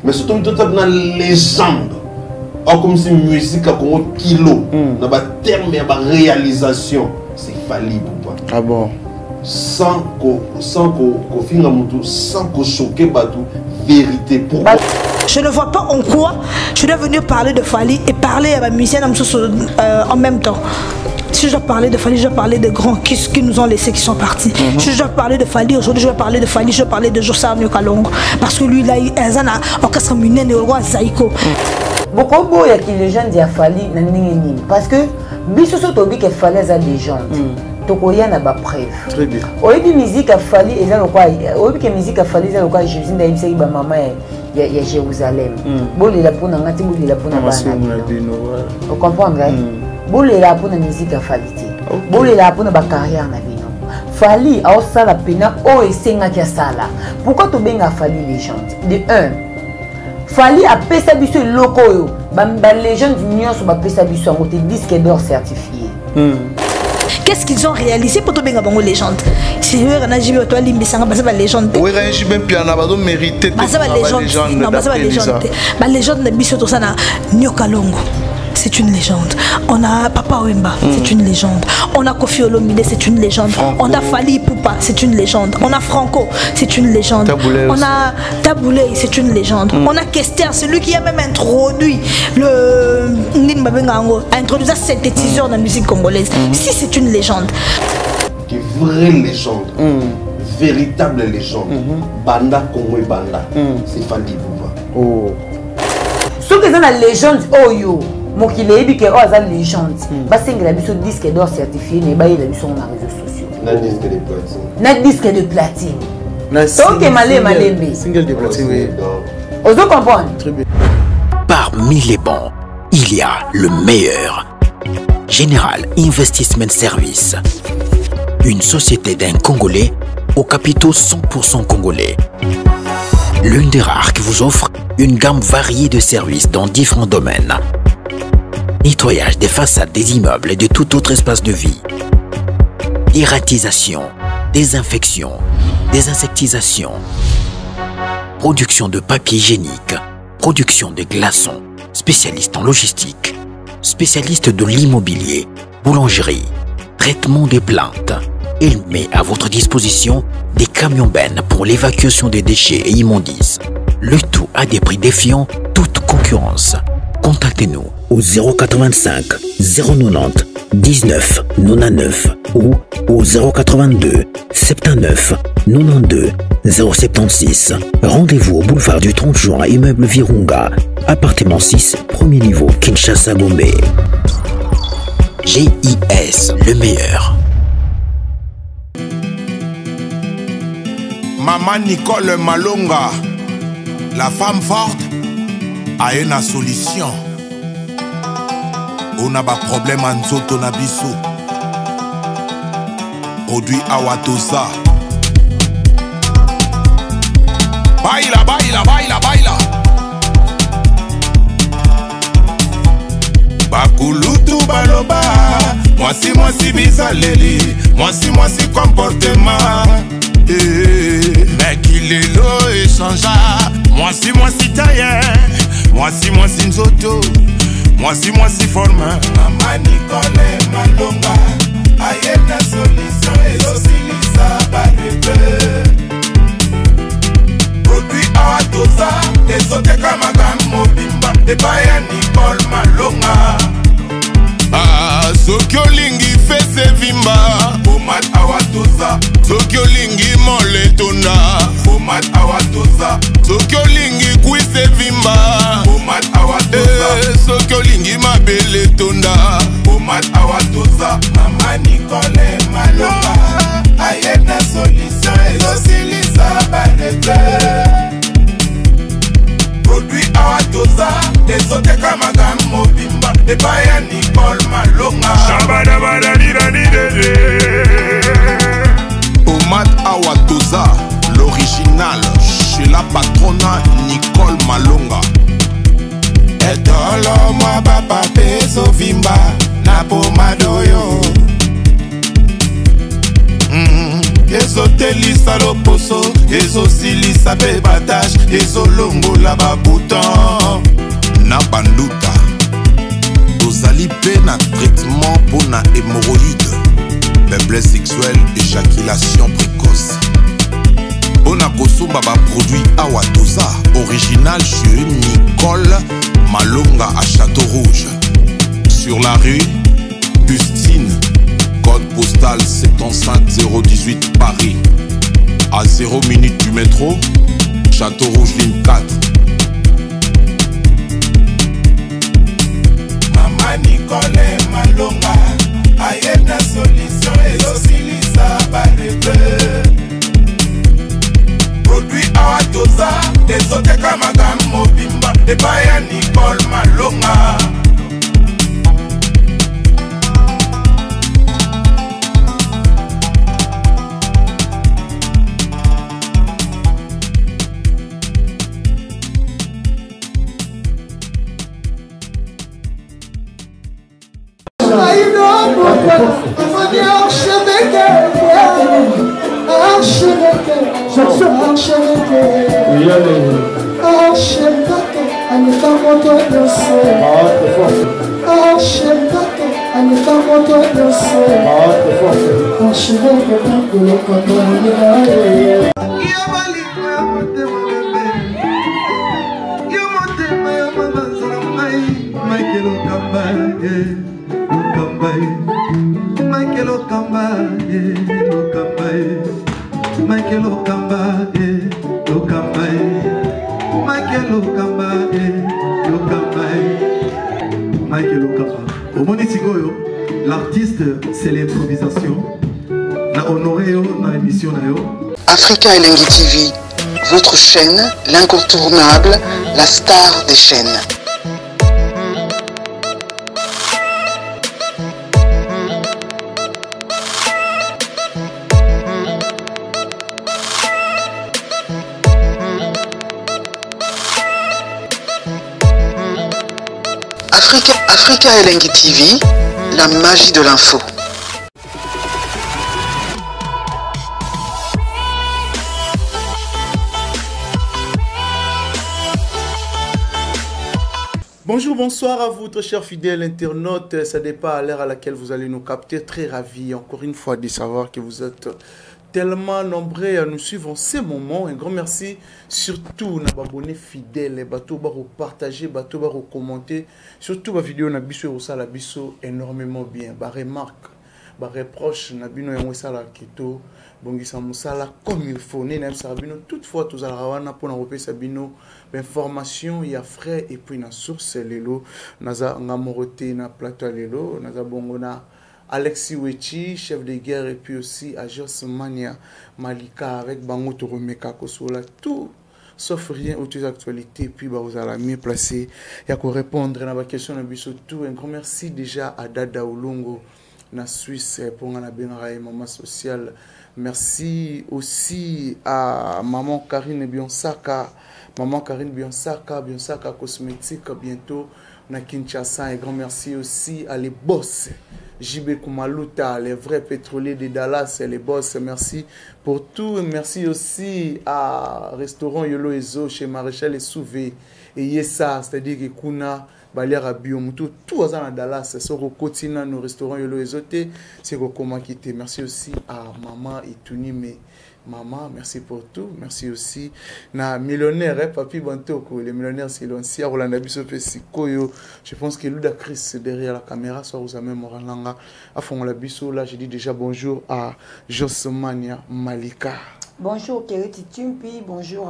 Mais surtout, tu as une légende. Comme si musique a comme kilo. Dans le terme et la réalisation, c'est Fally Ipupa. Ah bon? Sans qu'on choque batou, vérité. Pourquoi? Je ne vois pas en quoi je dois venir parler de Fally et parler à ma musicienne en même temps. Si je dois parler de Fally, je dois parler des grands qui nous ont laissés, qui sont partis. Si je dois parler de Fally, aujourd'hui je vais parler de Fally, je vais parler de Josa Nyokalongo. Parce que lui, il a eu un orchestre munen et au roi Zaïko. Beaucoup de gens qui les gens disent Fally, parce que biso tobi que Fally est une légende. Tokoya na ba preuve. Très bien. Au lieu de musique à Fally, et là au lieu que musique à Fally, là quoi, Jésus n'a pas ba maman ya Jérusalem. Bon les la pour ngati bon les la pour na bana. Vous comprenez? Bon les la pour na musique à Fally. Bon les la pour na ba carrière na bino. Fally a aussi la pena o esenga kia sala. Pourquoi to benga Fally légende? De 1. Fally a pesa biso loko yo. Ba légende nyonso ba pesa biso ngote disque d'or certifié. Qu'est-ce qu'ils ont réalisé pour tomber dans légende? C'est eux qui ont dit que tu as légende. Oui, je vais bien mériter la légende de Bissoto Sana, Nyokalongo. C'est une légende. On a Papa Wemba, c'est une légende. On a Kofi Olomide, c'est une légende. Franco. On a Fally Ipupa, c'est une légende. On a Franco, c'est une légende. Taboulé on a Taboulé, c'est une légende. On a Kester, c'est lui qui a même introduit le a introduit un synthétiseur dans la musique congolaise. Si c'est une légende. Une vraie légende, véritable légende. Banda Congo et Banda, c'est Fally Ipupa. Oh. Ce que c'est la légende, oh yo. Mon qui est dit que oh ça légende. Parce que la biso disque d'or certifié, mais bah il a mis sur les réseaux sociaux. Na disque de platine. Na disque de platine. Donc malé. Single de platine. Oui. Vous comprenez? Très bien. Parmi les bons, il y a le meilleur. Général Investment Service. Une société d'un Congolais aux capitaux 100% congolais. L'une des rares qui vous offre une gamme variée de services dans différents domaines. Nettoyage des façades des immeubles et de tout autre espace de vie. Irratisation, désinfection, désinsectisation. Production de papier hygiénique, production de glaçons, spécialiste en logistique, spécialiste de l'immobilier, boulangerie, traitement des plaintes. Il met à votre disposition des camions-bennes pour l'évacuation des déchets et immondices. Le tout à des prix défiant toute concurrence. Contactez-nous au 085 090 19 99 ou au 082 79 92 076. Rendez-vous au boulevard du 30 juin, immeuble Virunga, appartement 6, premier niveau, Kinshasa, Gombe. GIS, le meilleur. Maman Nicole Malonga, la femme forte, a une solution. On a pas problème en zoto na biso. Produit Awatosa. Baila, baila, baila, baila. Bakulutu baloba. Moi si bizaleli. Moi si comportement. Mais qu'il est l'eau échangea. Moi si tailleur. Moi si nzoto. Moi si forme. Maman Nicole Malonga. Aïe na solution et l'oscillisa barbe. Produit Awatosa. Les autres kamagam mobimba. Et baya Nicole Malonga. Ah, Sokyo lingi fese vimba. Pomat Awatosa. Sokyo lingi moletona. Pomat Awatosa. Sokyo lingi kwise vimba. Pomat Awatosa. Sokyo lingi mabele tonda. Pomat Awatosa. Maman Nicole Malonga. Aïe na solution et l'oscillisa barbe. Produit Awatosa. Les autres kamagam mobimba. Et baya Nicole Malonga. Pomat Awatosa, l'original, chez la patrona Nicole Malonga. Et tolo moi papa peso vimba na pomadoyo. Yesote elisa loposo ezosilisa pe batage ezolongola babouton na banduta tozali pe na traitement pour na hémorroïde faiblesse sexuelle éjaculation précoce mpona kosomba baproduit awa toza original chez Nicole Malonga à Château Rouge sur la rue Justine, code postal 75018 Paris, à 0 minutes du métro, Château Rouge ligne 4. Mama Nicole Malonga, aye na solution ezosilisa barebe. Produit awa toza, ezoteka makambo bimba, ebaya Nicole Malonga. L'artiste, c'est l'improvisation. Na honoré na émission na yo. Africa Elengi TV, votre chaîne, l'incontournable, la star des chaînes. Africa Elengi TV, la magie de l'info. Bonjour, bonsoir à vous, très chers fidèles internautes. Ça dépend à l'heure à laquelle vous allez nous capter. Très ravi, encore une fois, de savoir que vous êtes tellement nombreux à nous suivre en ces moments. Un grand merci, surtout à abonnés fidèles, bateau baro partager, bateau baro commenter, surtout la vidéo na biso et la biso énormément bien. Ba remarque, ba reproche na bino yango sala kito, bongisa musala comme il faut. Né sa bino toutefois tous ala wana pour na repesa bino information ya frais et puis na source lelo naza ngamoroté na plateau lelo naza bongona Alexis Wechi, chef de guerre, et puis aussi à Jos Mania Malika avec Bango Toromeka Kosola, tout sauf rien autour des actualités. Puis vous allez mieux placé. Il y a quoi répondre à la question de tout. Un grand merci déjà à Dada Olongo, na Suisse, pour la Benaraï, maman sociale. Merci aussi à maman Karine Bionsaka, Bionsaka Cosmétique, bientôt na Kinshasa. Un grand merci aussi à les boss. JB Kumaluta, les vrais pétroliers de Dallas, les boss, merci pour tout. Merci aussi à Restaurant Yolo Ezo chez Maréchal et Souvé et Yessa, c'est-à-dire que Kuna, Baliara Biomutu, tout à Dallas, c'est au quotidien, nos restaurants Yolo Ezo, c'est comment quitter. Merci aussi à Maman Ituni, mais Maman, merci pour tout. Merci aussi na millionnaire, Papi Bantoko, les millionnaires silencieux, Rolanda Bissopé Sikoyo. Je pense que Luda Chris derrière la caméra, soit aux amis Moralanga. À fond la bisso, là, je dis déjà bonjour à Josmania Malika. Bonjour Kereti Tumpi, bonjour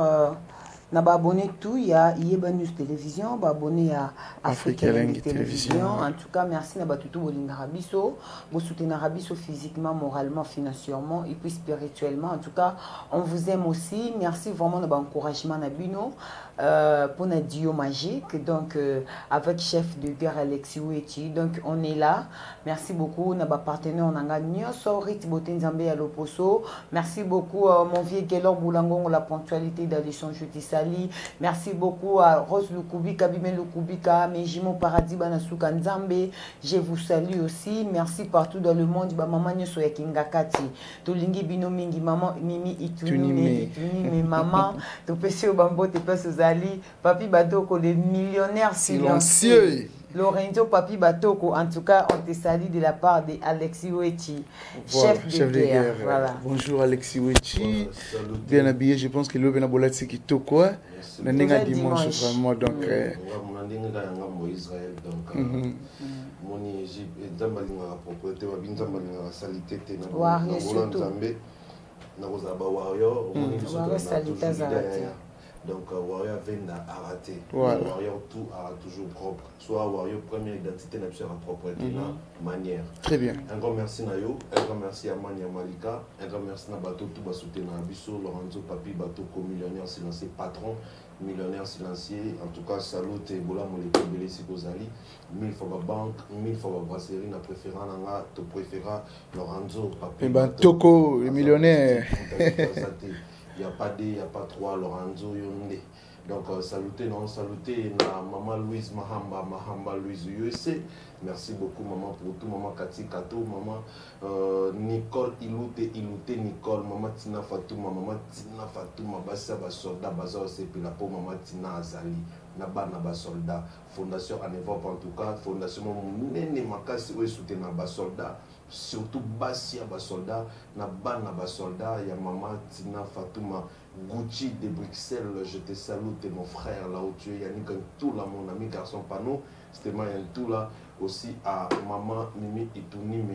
na ba abonné tout, il y a Yeba News Télévision, ba abonné à Africa Elengi Télévision. En tout cas, merci na ba tutu bolinga rabiso, bo soutenir rabiso physiquement, moralement, financièrement et puis spirituellement. En tout cas, on vous aime aussi. Merci vraiment na ba encouragement na bino. pour un duo magique, donc avec chef de guerre Alexis Ouechi. Donc on est là. Merci beaucoup. Naba partenaire on a Nyoso Rit Botenzambe à l'Oposo. Merci beaucoup mon vieux Gelor Boulangon la ponctualité d'Alison Jutisali. Merci beaucoup à Rose Lukubika, Bimel Lukubika, Mejimo Paradis Banasuka Nzambe. Je vous salue aussi. Merci partout dans le monde. Maman Nyoso Yakingakati. Tolingi Bino Mingi Maman Mimi Itunime Maman. Topesi Obambo Tepes Ozali. Papi Batoko les millionnaires silencieux. Lorenzo Papi Batoko, en tout cas, on te salue de la part de Alexis Ouechi, voilà, chef de guerre. Voilà. Bonjour Alexis Ouechi, bien habillé, je pense que l'eau vient à qui tout quoi. Le dimanche vraiment donc. Donc Warrior vient à rater. Warrior tout a toujours propre. Soit Warrior première identité n'a plus propre manière. Très bien. Un grand merci Nayo, un grand merci à Mania Malika, un grand merci à Bato tout bas soutenir Abisso, Lorenzo Papi Bato millionnaire silencieux patron, millionnaire silencieux. En tout cas salut et bola molécule belé Sikozali, 1000 fois banque, 1000 fois brasserie na préférant nanga to préférera Lorenzo Papi Batoko le millionnaire. Il n'y a pas deux, il n'y a pas trois, Lorenzo Yonde. Donc, saluter na maman Louise Mahamba Louise USA. Merci beaucoup, maman, pour tout. Maman Kati Kato, maman Nicole Iloute Nicole, maman Tina Fatouma, maman Tina Fatouma, Bassa Basolda, Bazar Sepi, la pauvre maman Tina Azali, Naba Soldat, Fondation Anevop en tout cas, Fondation Nene Makasi, où est soutenu Naba Soldat. Surtout Bassia Basolda, Naba Soldat, il y a maman Tina Fatouma, Gucci de Bruxelles, je te salue, t'es mon frère là où tu es, Yannick tout là, mon ami garçon Pano, c'était moi tout là, aussi à maman Mimi Itouni,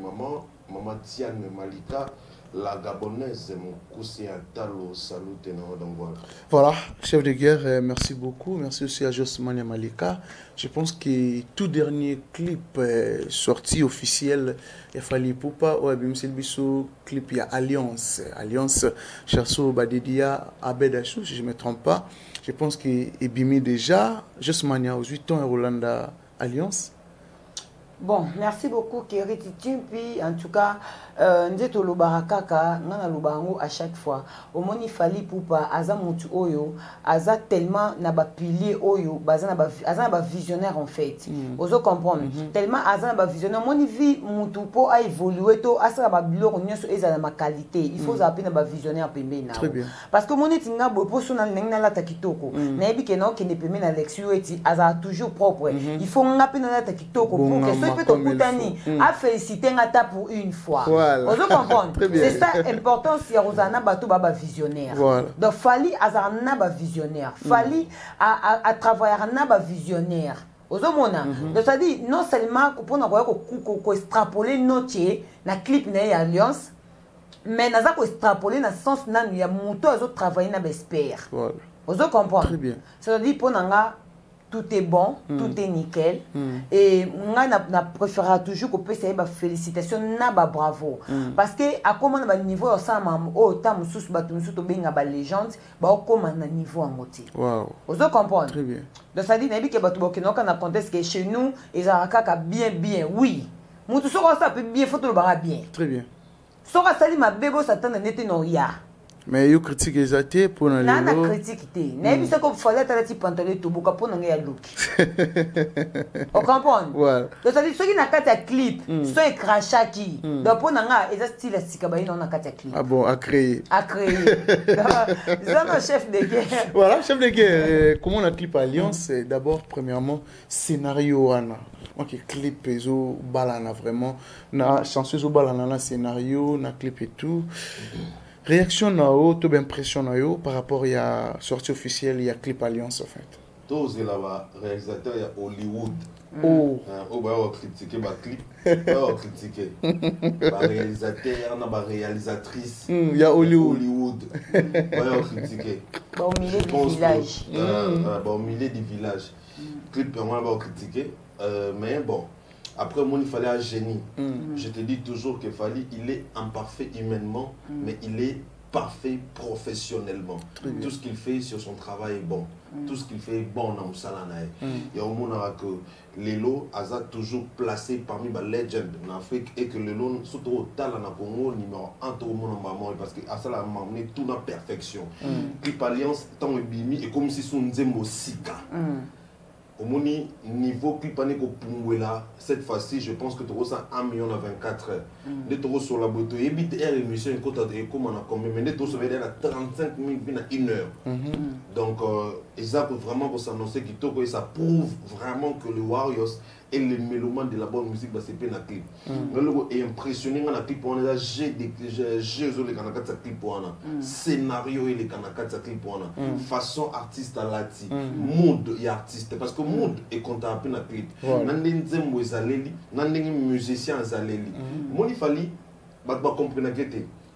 maman Tiane Malika, la Gabonaise, mon cousin Talo, salut, donc voilà. Voilà, chef de guerre, merci beaucoup. Merci aussi à Josmane Malika. Je pense que tout dernier clip sorti officiel, il fallait Poupa, ou Abimsel Bissou, clip, il y a Alliance. Alliance, Cherso Badedia, Abedachou, si je ne me trompe pas. Je pense qu'il est bimé déjà. Josmane, aux 8 ans, Rolanda Alliance. Bon, merci beaucoup Keriti Timpi. En tout cas, nzeto lobarakaka ngana lobango à chaque fois. Au moni fali poupa aza mutu oyo, aza tellement na ba pilier oyo, aza na ba visionnaire en fait. Ozo comprendre. Tellement aza na ba visionnaire, moni vi mutu po a évoluer to asa ba biloko nyoso eza na ma qualité. Il faut zapper na ba visionnaire pembe na. Très bien. Parce que moni tinga bo po sona nengna la takitoko. Na ebi ke no ke ne pembe na Alexis eti aza toujours propre. Il faut ngape na la takitoko pour que peut à féliciter Ngata pour une fois. Voilà. Vous comprenez? C'est ça l'importance si Rosana Bato Baba visionnaire. Voilà. Donc Fali Azarna Baba visionnaire. Fali à travailler Naba visionnaire. Vous comprenez? Donc ça dit non seulement pour nous extrapoler notre na clip na alliance, mais nous avons extrapolé dans le sens où il y a monto à travailler na expert. Voilà. Vous comprenez? Très bien. C'est-à-dire pour nous tout est bon, tout est nickel. Et moi, je préfère toujours qu'on puisse faire félicitations, bravo. Parce que, à comment on a niveau, on a légende, on a niveau en moitié. Wow. Vous comprenez? Très bien. Donc, ça dit que chez nous, ils ont bien, oui. Nous, tout ça peut bien, faut le bien. Très bien. Ça, ça dit, ma bébé, ça t'en est non, ya. Mais vous critiquez les athées pour nous. Non, on critique. Mais ça comme fallait être petit pantalon tout beaucoup pour nous look. On comprend. Voilà. Donc ça dit ceux qui n'ont pas de clip, sont crachats qui. Donc pour nous ils ont style sikabayi non n'a pas de clip. Ah bon, à créer. À créer. C'est un chef de guerre. Voilà, chef de guerre. Comment on a clip Alliance? D'abord, premièrement, scénario Anna. Ok, clip ezo balana vraiment. Na chanceuse au balana na scénario, na clip et tout. Réaction nao, toute impression nao par rapport à la sortie officielle, il y a clip Alliance en fait. Tous les réalisateurs, il y a Hollywood. Oh. On va critiquer ma clip. On va critiquer. Réalisateur, on a réalisatrice. Il y a Hollywood. On va critiquer. Au milieu du village. Au milieu du village. Clip, on va critiquer. Mais bon. Après, moi, il fallait un génie. Je te dis toujours que Fali, il est imparfait humainement, mais il est parfait professionnellement. Tout ce qu'il fait sur son travail est bon. Tout ce qu'il fait est bon dans Moussalanaï. Et au monde que Lelo a toujours placé parmi les legends en Afrique et que Lelo, surtout au talent en Congo, numéro 1 tout le monde en parce que à ça a amené tout dans la perfection. Clip Alliance, tant et comme si son Nzembo Sika. Au niveau clipané là, cette fois-ci, je pense que tu as 1 million à 24 heures. De tu sur la beauté, et puis émission comme on a combien, mais tu as 35 000 à 1 heure. Donc, et ça vraiment pour s'annoncer que ça prouve vraiment que les Warriors et les mélomanes de la bonne musique va se faire dans le clip. Et impressionné dans le clip, on a j'ai les canacats de clip, scénario et les canacats de clip, façon artiste à lati, mood et artiste. Parce que mood est comptable dans le clip. Nandeng Zembo Zaleli, nandeng musicien Zaleli. Moi, il fallait comprendre que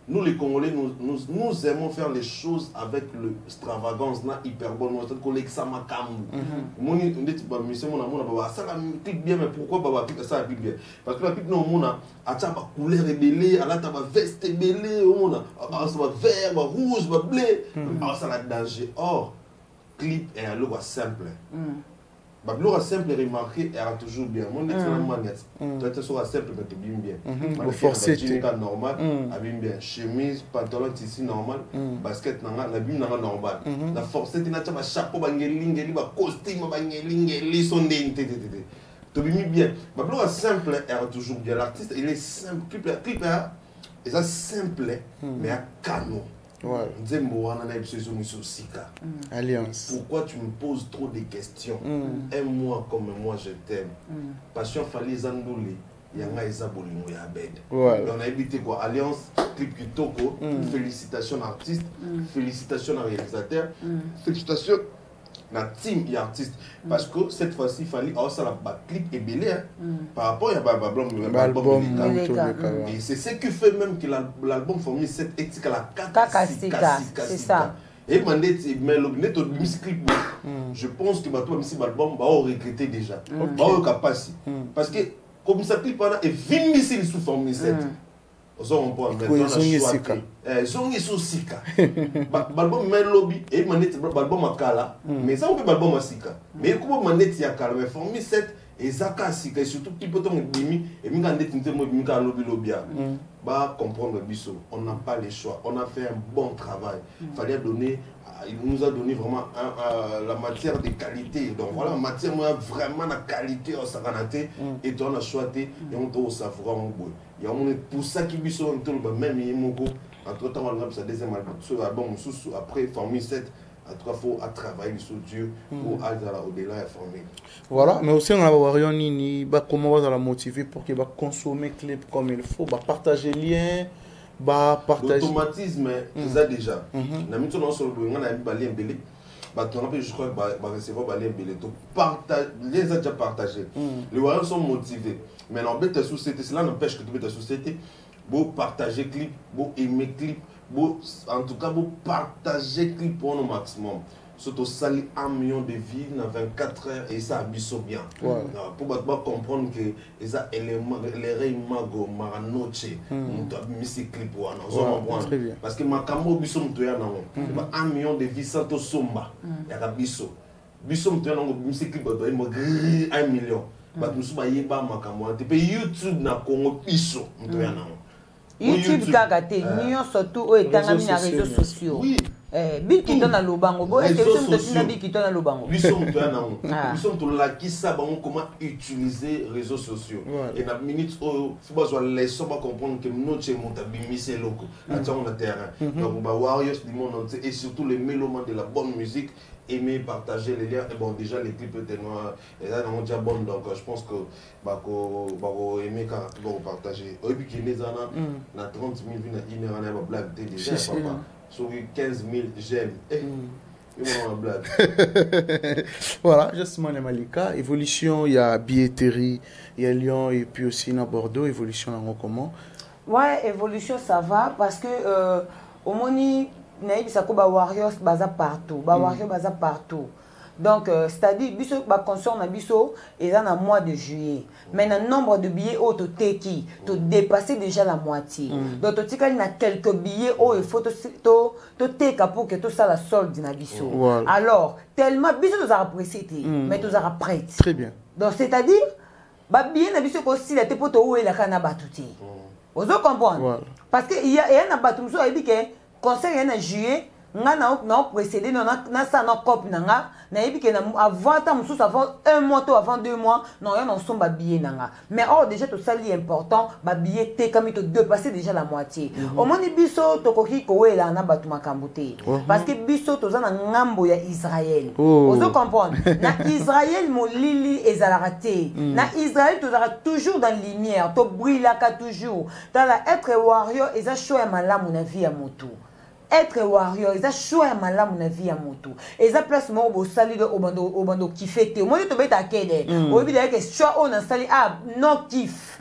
nous les Congolais, nous aimons faire les choses avec l'extravagance, hyper bonne, nous collègue ça makambu. Mon monsieur mon amour, ça pique bien, mais pourquoi pique ça pique bien? Parce que la pique non mon a ba couleur ébélée, à la ta veste ébélée, on a ça va vert, va rouge, va bleu, ça la danger. Or clip est un logo simple. Bablo a simple remarqué et a toujours bien. Mon excellent manette. Tu es sur simple mais tu bien bien. Forcé normal, bien bien. Chemise, pantalon tissu normal, basket nanga, la bim nanga normal. La forcé tu n'as pas chapeau bangeling, ba costume bangeling, son dente. Tu bien bien. Bablo a simple et a toujours bien. L'artiste il est simple, clip est ça simple mais à canon. Alliance. Pourquoi tu me poses trop de questions? Aime-moi comme moi je t'aime. Passion Fally Zandouli. Yanga Eza Bolimo ya Abed. On a évité quoi? Alliance, clip Kitoko. Félicitations artiste, félicitations à réalisateur, félicitations la team et artiste. Parce que cette fois-ci, il fallait ça la clip est belé par rapport à l'album. Et c'est ce qui fait même que l'album formé cette éthique à la c'est ça. Et mais le clip, je pense que l'album va regretter déjà. Parce que comme ça clip est venu sous forme 7. Zongi sous sika. Balbum melobi et manette balbum akala. Mais ça on peut balbum asika. Mais comment manette yakala mais formé 7 et zaka sika et surtout qui peut tomber bimi et minga ndeti ntemo minga lobi lobia. Bah comprendre biso, on n'a pas les choix. On a fait un bon travail. Fallait donner il nous a donné vraiment la matière de qualité. Donc voilà, matière vraiment la qualité au Saranate et on a choisi et on doit savoir en bout. Il y a pour ça qui biso on tourne même Yemoko entre temps on a sa deuxième album après formé 7 à 3 fois à travailler sur Dieu pour aller au-delà et former. Voilà, mais aussi on a Warrior Nini, comment on va la motiver pour qu'il va consommer clip comme il faut, partager liens. L'automatisme, ça déjà. La mission non seulement on a mis balé embellé, je crois que recevoir balé embellé. Les gens déjà partagé. Les Warriors sont motivés. Mais en bête société, cela n'empêche que tu bête société, beau partager clip, beau aimer clip, beau en tout cas beau partager clip pour le maximum. Surtout sali 1 million de vies dans 24 heures et ça abisso bien. Pour comprendre que les règles mago maranoche on doit misser clip parce que ma camo bisso mtoya nango 1 million de vies sans to somba ya ka bisso mtoya nango misser clip doit 1 million ba musu ba yeba makamo te pe YouTube na Congo bisso mtoya nango YouTube kagate nion surtout o etanga na réseaux sociaux. Oui. Bill qui donne à l'obango, est-ce que vous avez Bill qui donne à l'obango? Nous sommes tous là qui savent comment utiliser les réseaux sociaux. Et dans la minute où il faut laisser comprendre que nous sommes mis locaux, on a terrain. Donc, on va Warriors du monde entier et surtout les mélomanes de la bonne musique. Aimer, partager les liens. Et bon, déjà, les clips étaient noirs. Et là, on est déjà bon. Donc, je pense que on aimer quand on partager. Et puis, il y a 30 000 vues, il y a une blague déjà. Sur 15 000 j'aime. Voilà, justement, les Malika. Évolution, il y a billetterie, il y a Lyon et puis aussi à Bordeaux. Évolution, comment? Ouais, évolution, ça va parce que au Moni, Naïb Sakoba Warriors, baza partout. Warriors, baza partout. Donc, c'est-à-dire, biso ba concert na biso est dans le mois de juillet. Mais le nombre de billets au teki, tu dépasses déjà la moitié. Donc, tu as quelques billets où il faut te teka pour que tout ça la solde na biso. Alors, tellement biso tu as apprécié, mais tu as prêt. Très bien. Donc, c'est-à-dire, ba billet na biso aussi la te poto où est la kana batuti. Vous comprenez? Parce que il y a un batu muso dit que concert en juillet, nga na précédé na ça na copie nga na yebi que avant temps muso avant 1 mois to avant 2 mois non ya non son ba billet nga. Mais or déjà tout ça li important, ba billet te comme to dépasser déjà la moitié. Au moins biso to koki ko wela na batu makambote. Parce que biso to za na ngambo ya Israël. Vous comprenez? Na Israël mo lili ezalaraté. Na Israël tu seras toujours dans la lumière, to brillaka toujours. Dans la être warrior eza choya malamu na vie ya moto. Être warrior, ils ont choisi malamu na vie ya moto. Ils ont place mo bo sali de obando kifete. Moi to beta kede. O bi que choix on a sali non kiff.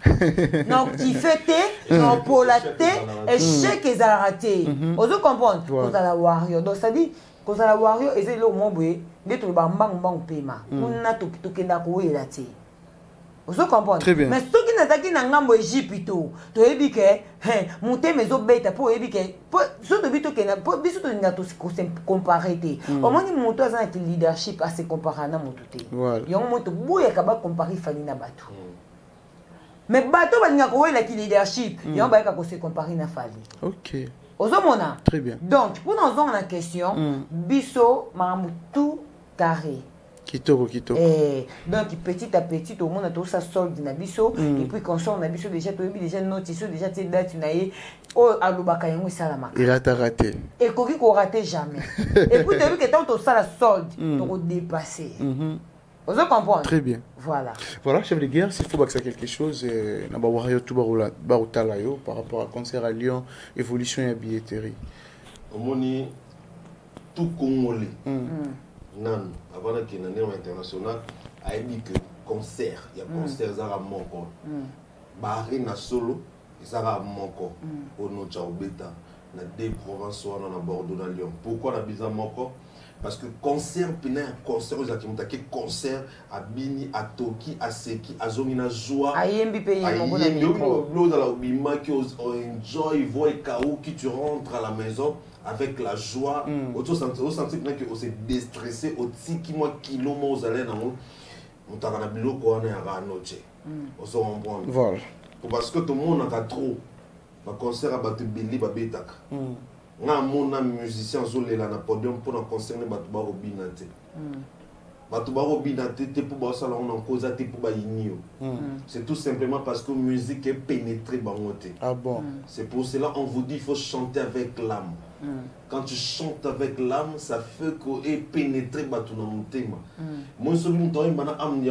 Non kifete, non polate et chèque ils a raté. Vous comprenez? Vous allez warrior. Donc ça dit que ça warrior ils le mo boye, de to ba mbang pema. On a to kenda ko wela te. Vous comprenez? Mais ce qui n'a pas été dans l'Égypte, tu as dit que monter mes obéis pour dire que ce que tu as pour biso tu n'as tout comparé. Au moins ni monter dans le leadership à se comparer na motuté. Il y a un moment boye kaba comparer fali na bato. Mais bato ba nga ko la leadership, il y a un ba ka se comparer na fali. OK. Ozomona. Très bien. Donc pour nous en la question, biso tout carré. Kitoko. Donc petit à petit tout le monde a tout ça solde na biso et puis quand on a biso déjà tu déjà notice déjà tes dates na ye o alobaka yango salama. Il a raté. Et koki ko raté jamais. Et puis tu as vu que tant tout ça la solde tu dépasser. Vous comprenez? Très bien. Voilà. Voilà, chef de guerre, s'il faut que ça quelque chose na ba warrior tout barotala yo par rapport à concert à Lyon, évolution et billetterie. Omoni tout Congolais. Non, avant qu'il y ait un international, a dit que concert, il y a concert, ça va manquer. Barré na solo, ça va manquer. Au nom de Chaubeta, na deux provinces, on a Bordeaux, dans Lyon. Pourquoi on a besoin de manquer? Parce que concert, pina concert, aux activités, que concert, à Bini, à Toki, à Seki, à Zomina Joie, à Yembi pays, à Yembi, dans la Obima, qui enjoy, voit Kao, qui tu rentres à la maison. Avec la joie, au senti que on s'est déstressé, au tiki moi kilo moi aux allées dans on t'a gagné bilo quoi on est à noche. On se comprend. Voilà. Parce que tout le monde a trop. Le concert a battu Billy Babetak. On a mon musicien zolé là na podium pour un concert ne battu baro binate. Battu baro binate te pour baro salon on en cause te pour bayinio. C'est tout simplement parce que la musique est pénétrée bangote. Ah bon. C'est pour cela on vous dit il faut chanter avec l'âme. Quand tu chantes avec l'âme, ça fait que est pénétré dans ton thème. Moi, je suis un peu de âme, on est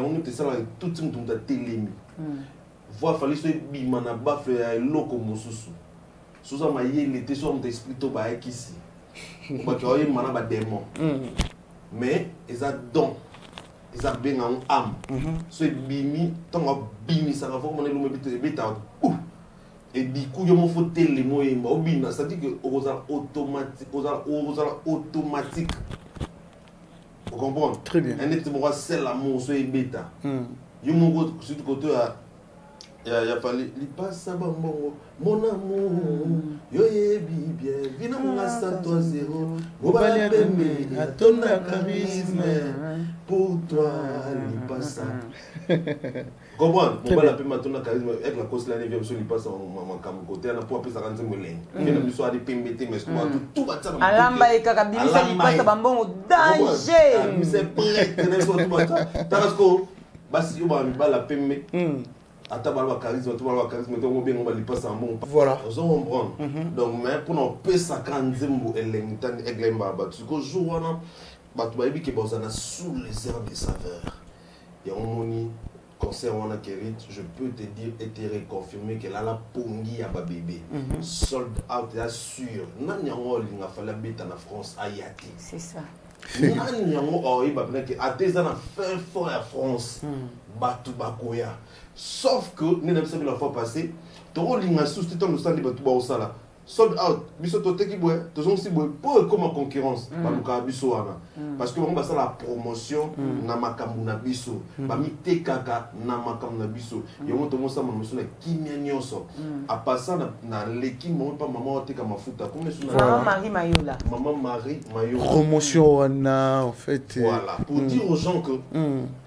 tout le monde télémi. Voir fallu se bimana bafle ya loko mosusu. Suza maye l'été sur on t'explique tout ba ici. Ba ko y mana ba démon. Mais ils a don. Ils a bien en âme. Ce bimi, tant bimi ça va vraiment le bita. Et du coup, il faut les mots. Ça dit que automatique. Vous comprenez? Très bien. Un être moi, c'est l'amour, c'est bêta. Il y a surtout côté il a fallu il passe à mon amour. Yo bien, viens mon à toi zéro. Mobile bébé, à ton charisme. Pour toi, il passe. Comprendre, on va l'appeler maintenant charisme avec la cause l'année vient sur il passe en côté on a pour appeler ça 45 molin. Il ne soit des PMT mais tout va ça. Alamba et kakabili ça il passe bambon danger. Mais c'est prêt que tout va ça. Tarasco basi yo ba la PMT. Atabalwa charisme, tout balwa charisme, on bien on va lui passer en bon. Voilà. On comprend. Donc mais pour nous peut ça quand nzembo elengitan eglemba ba tu ko jour wana ba tu ba bi ke bozana sous les herbes de saveur. Il y a un moni concert wana Kerit, je peux te dire et te reconfirmer que là la pongi à ba bébé. Sold out là sûr. Nan yango linga fala beta na France ayati. C'est ça. Nan yango oi ba que ateza na fin fort à France. Batu bakoya. Sauf que nous n'avons pas la fois passée, tu as linga sous tout le temps de batu ba osala. sold out biso toteki boye tozongisi boye po ekoma concurrence baluka biso wana parce que bango basala la promotion na makambo na biso bamitekaka na makambo na biso yango tomosama mosu na kimia nyonso apasa na leki mo pa mama oteka mafuta comme sur Maman Marie Mayola promotion wana en fait voilà pour dire aux gens que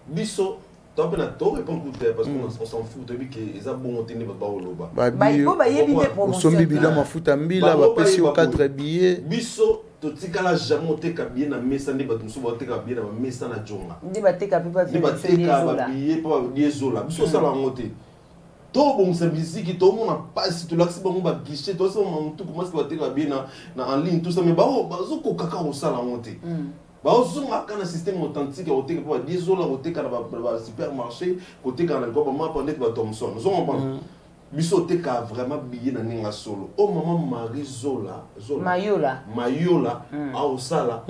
biso toi ben to répond parce qu'on s'en fout de que ils a bon tenir ba oloba osombi bila mafuta mbila bapesi au 4 billets biso totikala jamais teka bien na mesa ndi batumso bateka bien na mesa na jonga ndi bateka pipa ndi bateka ba billet pa diesola biso sala ngote to bon sa musique to mon passe to l'accès bon ba guichet to ça mon tout comment ça bateka bien na en ligne tout ça mais ba bazoko kaka au sala ngote bazonga kana système authentique oteka pa diesola oteka na ba supermarché oteka na goba ma pendant ba Thomson nous on parle biso teka vraiment billet na ninga solo o maman Marie Mayola au sala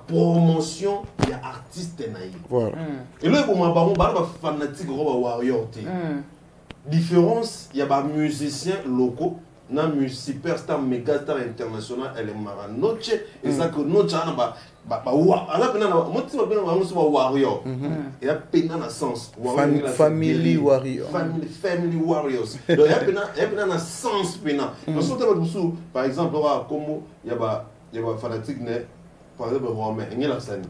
promotion ya artiste naï voilà et là pour ma baron ba fanatique roba warrior té différence il y a ba musiciens locaux na superstar méga star international elle est Maranoche et ça que noche ana ba ala pena na moti ba pena ba so warrior et a pena na sens family warrior family warriors donc y a pena na sens pena donc so tellement sous par exemple comme y a ba fanatique ne par exemple Romain ngela sani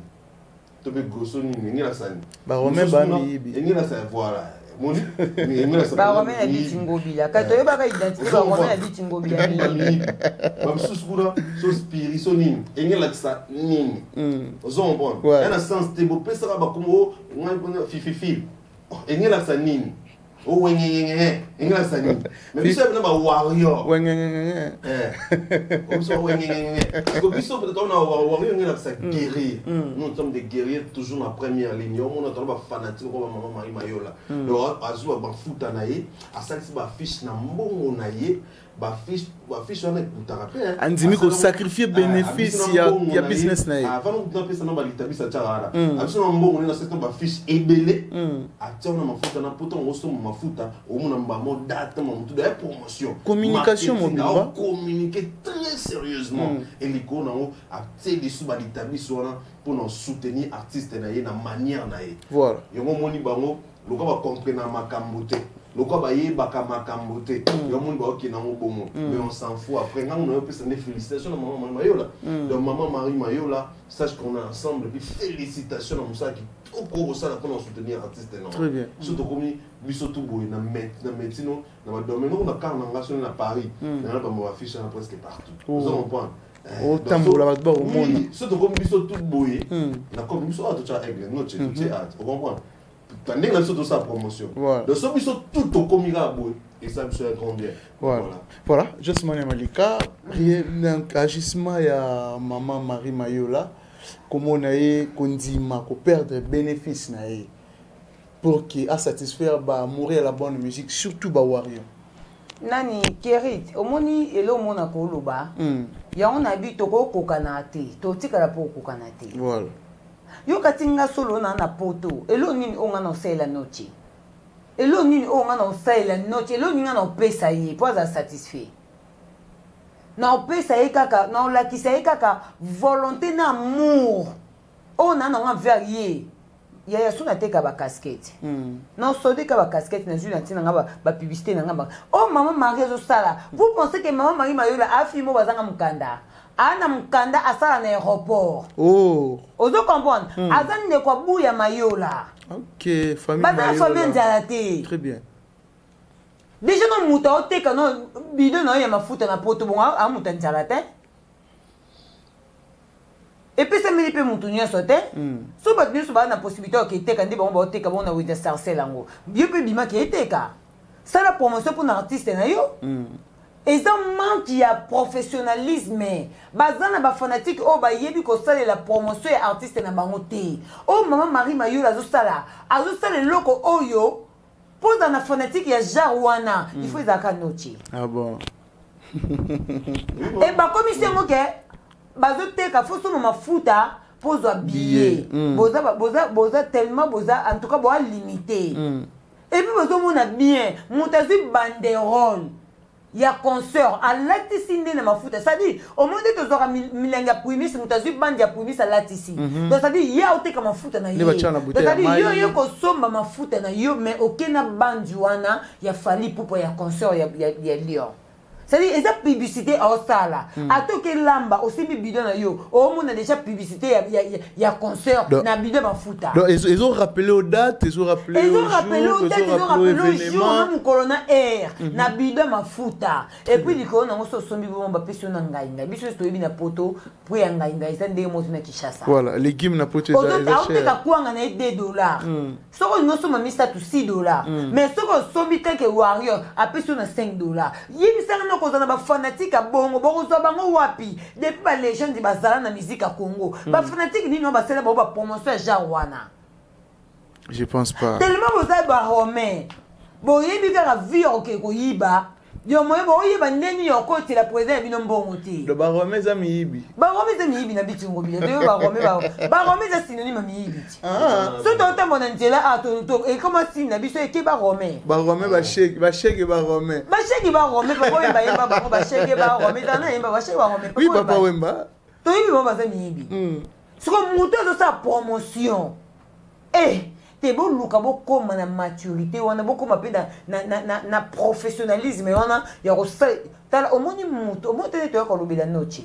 to be goso ni ngela sani ba Romain ba mi ngela sani voilà ba Romain a dit Ngobila quand tu ba identité ba Romain a dit Ngobila ba msusukura so spirit so nini engela sa nini ozo bon na sens te bo pesa ba como ngai fifi engela sa nini o wengenge engela sa nini mais biso na ba warrior wengenge comme ça wengenge ko biso peut-être on a warrior engela sa guerrier nous sommes des guerriers toujours na première ligne on a ba fanatique ko ba maman Marie Mayola donc azu ba futa na ye asalisi ba fiche na mbongo na ye ba fiche on est pour rappeler andimi ko sacrifier bénéfice ya business na ye avant de taper ça na ba litabisa tchara abiso na mbongo na c'est ba fiche ebele atia na mafuta na poto on somo mafuta au mona mbamo date mon tout de promotion communication mobile communiquer très sérieusement et l'icône en haut a télé sous ba litabisa pour nous soutenir artiste na ye na manière na ye voilà yongo moni bango loko ba comprendre makambo te loko ba yebaka makambo te yo moni ba okina ngo bomo mais on s'en fout après nga on a plus des félicitations à maman Mayola donc maman Marie Mayola sache qu'on est ensemble puis félicitations à Moussa qui au cours ça pour nous soutenir artiste non très bien surtout comme biso tout boy na médecine na domaine on a car na Paris na ba mo affiche presque partout vous comprenez otambola bato ba omona surtout comme biso tout boye na comme biso a tout aigle noche tout art vous comprenez tandis que surtout sa promotion donc so biso tout au comira boye et ça biso est grand bien voilà Josmane Malika agissement ya maman Marie Mayola comment on a kondima ko perdre bénéfice na ye pour qui a satisfaire ba mourir la bonne musique surtout ba warrior nani Kerit omoni elo mona ko loba ya on a bi to ko kokana te to tikala po kokana te voilà yo katinga solo na poto elo nini onga na sela noche elo nini onga na sela noche elo nini na pesa yi po za satisfait na pesa yi kaka na la kisai kaka volonté na amour on a na varié ya suna teka ba casquette non so teka ba casquette na juna tina ngaba ba publicité na ngaba oh maman Marie zo sala vous pensez que maman Marie Mayola a filmé bazanga mukanda ana mukanda asala na aéroport ozo comprendre azan ne kwa buya Mayola OK famille Mayola famille nzalate très bien déjà non muta teka non bidon na ya mafuta na poto bon a muta nzalate. Et puis ça me dit que mon tournoi sautait. So bat nous ba na possibilité que était quand bon ba teka bon na oui de sarcel lango. Bien peu bima qui était ka. Ça la promotion pour un artiste na yo. Et ça manque il y a professionnalisme. Bazana ba fanatique o ba yebi ko sala la promotion et artiste na bango te. Oh maman Marie Mayola azo sala loko oyo. Pour dans la fanatique ya Jarwana, il faut zaka nochi. Ah bon. Et ba commission mo ke bazoteka faut so mafuta pozo billet boza tellement boza en tout cas boza limité et puis bozo mona bien montazi banderole ya concert alatisi nde na mafuta c'est-à-dire au moins de tozora milenga primis mutazu bandi ya primis alatisi donc c'est-à-dire ya oteka mafuta na ye c'est-à-dire yo kosomba mafuta na yo mais okena bandi wana ya Fally Ipupa ya concert ya Lyon. C'est-à-dire, il y a une publicité au sala. À tout que lamba, aussi bidon na yo. Au moins, déjà publicité, il y a concert, na bidon ma fouta. Donc, ils ont rappelé aux dates, ils ont rappelé aux jours, ils ont rappelé aux événements. Mon colonel air, na bidon ma fouta. Et puis, il y a un sombi bon, bah, pétion n'angaïnga. Biso stoyi na poto, pour y'angaïnga, ils ont des mots na Kinshasa. Voilà, les gims na poto, ils ont cher. Au quoi on a $2. Ce qu'on nous sommes mis ça tout $6. Mais ce qu'on sombi tant que warrior, a pétion na $5. Yim ça non qu'on a ba fanatique à bongo, bongo so bango wapi. Depuis ba légende di bazala na musique à Congo. Ba fanatique ni non ba sela ba promotion Jawana. Je pense pas. Tellement vous avez ba romain. Bo yebi ka vie ok ko yiba. Yo moye bo yiba neni yo ko ti la président bino mbongo ti. Le ba romain za miyibi. Ba romain za miyibi na bitungo bi. De ba romain za synonyme miyibi. Ah. So to ta mona ntela a to et comment si na biso e ke ba romain. Ba romain ba shake ba romain. Ba shake ba romain ba ko yeba yeba ba shake ba romain dana yeba ba shake ba romain. Oui papa wemba. To yibi mo ba za miyibi. So ko muto zo sa promotion. Te bo luka bo koma na maturité wana bo koma pe na professionnalisme wana ya ko sa tala omoni muto omote te ko lobela noche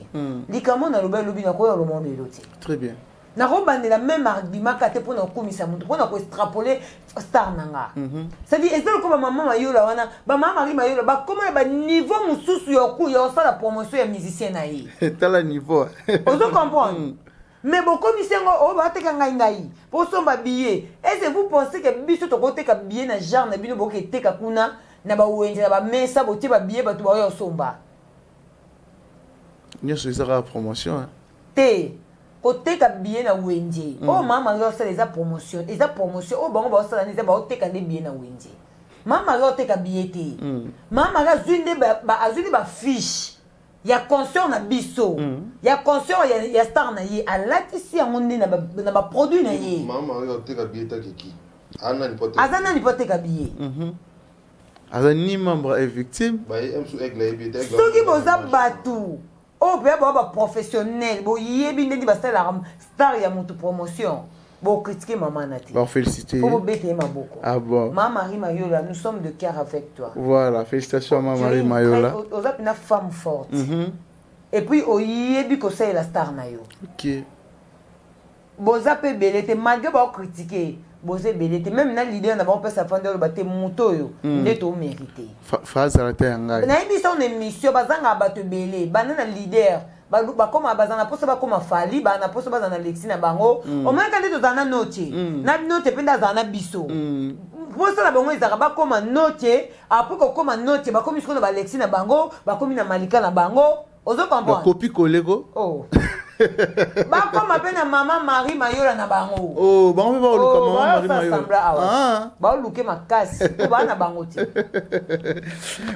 likamo na lobela lobina ko ya lomondo eloti. Très bien. Na robande la même argument ka te pona komisa muto pona ko extrapoler star nanga. Ça dit est-ce que maman mayola wana ba mama mari mayola ba koma ba niveau mususu yo ku yo sa la promotion ya musicien na yi. Tala niveau. Vous comprenez? Mais bon, comme ici, on va te kangaï pour son billet. Est-ce que vous pensez que biso to côté ka billet na genre na bino boke te ka kuna na ba wenje na ba mesa bote ba billet ba to ba yo somba. Nyo so ezaka promotion hein. Te côté ka billet na wenje. Oh mama yo ça les a promotion. Les a promotion. Oh bango ba ça les a ba te ka des billets na wenje. Mama yo te ka billet te. Mama ga zunde ba azuli ba fiche. Il y a conscience na biso. Il y a conscience il y a star na ye alatisi yangonde na ba produit na ye. Mama yo te ka billet ta kiki. Ana ni pote. Azana ni pote ka billet. Azani membre est victime. Ba em su ek la billet. Soki boza batu. Oh be ba professionnel. Bo yebi ndi ba star ya mutu promotion. Bon, critiquer maman Nati. Bon, féliciter. Pour bêter ma beaucoup. Ah bon. Maman Marie Mayola, nous sommes de cœur avec toi. Voilà, félicitations Maman Marie Mayola. Vous êtes une femme forte. Et puis, au yebi ko c'est la star na yo. Ok. Boza pe belete malgré ba critiquer. Boza belete même na leader na ba pesa fande ba te moto yo. Ndeto mérité. Phase à la terre ngai. Na émission émission bazanga ba te belé, banana leader. Ba koma bazana posa ba koma Fally ba na posa bazana Lexi na bango o moins quand tu zana noche na note penda zana biso posa na bango ezaka ba koma noche après ko koma noche ba komi sikono ba Lexi na bango ba komi na Malika na bango ozo comprendre ba copie collego oh ba koma pe na maman Marie Mayola na bango oh ba on va luka maman Marie Mayola ba luke makasi ba na bango ti.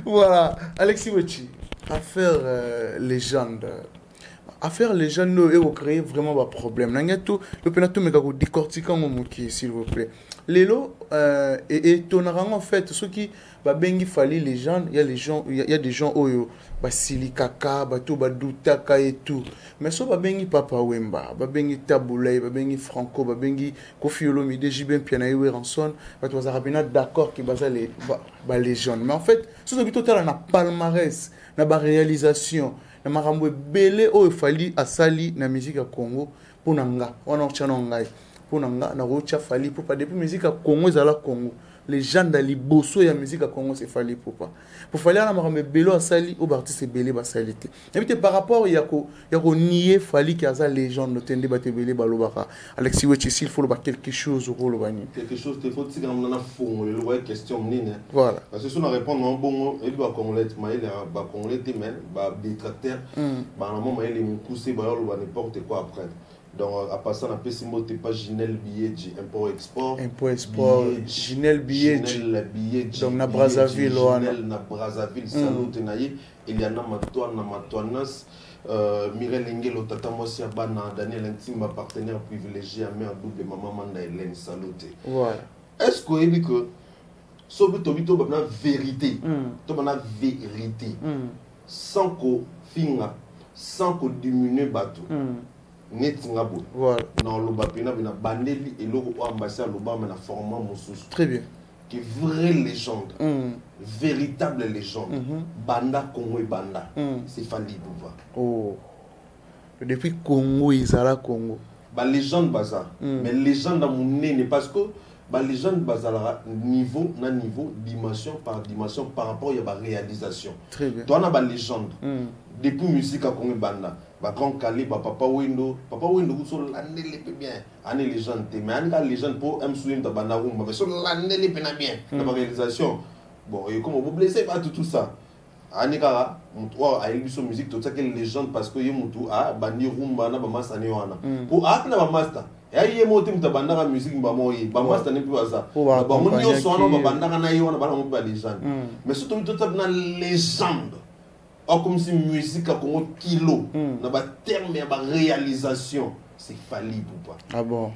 Voilà Alexis Wechi affaire légende. Affaire les gens ne créer vraiment un problème. Tout le pénato me gago décortiquant mon mouki s'il vous plaît. Lélo et tonarang en fait ceux qui ba bengi Fally les gens il y a des gens oyo ba silikaka ba tout ba doutaka et tout mais so ba bengi Papa Wemba ba bengi Taboulay ba bengi Franco ba bengi Koffi Olomide Jibin Pianaïwe Ranson ba to zarabina d'accord qui basa les ba les gens mais en fait ce qui total na palmarès na ba réalisation na makambo belé o Fally asali na musique ya Congo pona nga wana chana ngai pona nga na rocha Fally Ipupa depuis musique ya Congo ezala Congo les gens dans les bosso ya musique ya Congo c'est Fally Ipupa pour Fally na makambo belé asali o artiste belé ba salité et par rapport ya ko nier Fally qui a légende tende ba te belé ba lobaka Alexis Wechi s'il faut quelque chose au lobani quelque chose te faut tiga na fongo le ouais question nini voilà parce que si on répond non bon et ba congolais maïle ba congolais te men ba détracteur ba na moment il me pousser ba lo n'importe quoi après donc à passer on appelle Simon t'es pas Ginel Billet import export Ginel Billet donc na Brazzaville na Brazzaville salut naïe il y en a matoanas Mireille Engelo tata mosi abana Daniel Intime partenaire privilégié à mère double maman Manda Hélène saluté voilà est-ce que Sauf que tu as vérité. Tu as vérité. Sans que finga, sans que diminue bateau. Net ngabo. Voilà. Non, le bapina bina bandeli et le ambassade le bas na format moussous. Très bien. Qui est vraie légende. Véritable légende. Banda Congo et Banda. C'est Fali Poupa. Oh. Depuis Congo, ils sont là Congo. Bah légende baza. Mais légende à mon nez parce que bah légende baza niveau na niveau, dimension par rapport à la réalisation. Très bien. Toi on a bah légende. Depuis musique à Congo Banda. Bah grand Kali, bah Papa Wendo vous sur l'année les bien. Année légende mais année légende pour un souvenir de Banda Rumba. Mais sur l'année les bien la réalisation. Bon et comme vous blessez pas tout ça. Anikara, toi a eu son musique tout ça quelle légende parce que yemutu a bandi rumba na ba master ni wana. Pour a na ba master. Ya yemotu mta banda ka musique ba moyi, ba master ni plus ça. Ba mon yo so na ba banda na yo na ba mo ba légende. Mais surtout tout na légende. Or comme si musique a comme kilo na ba terme ya ba réalisation, c'est Fali Poupa. Ah bon.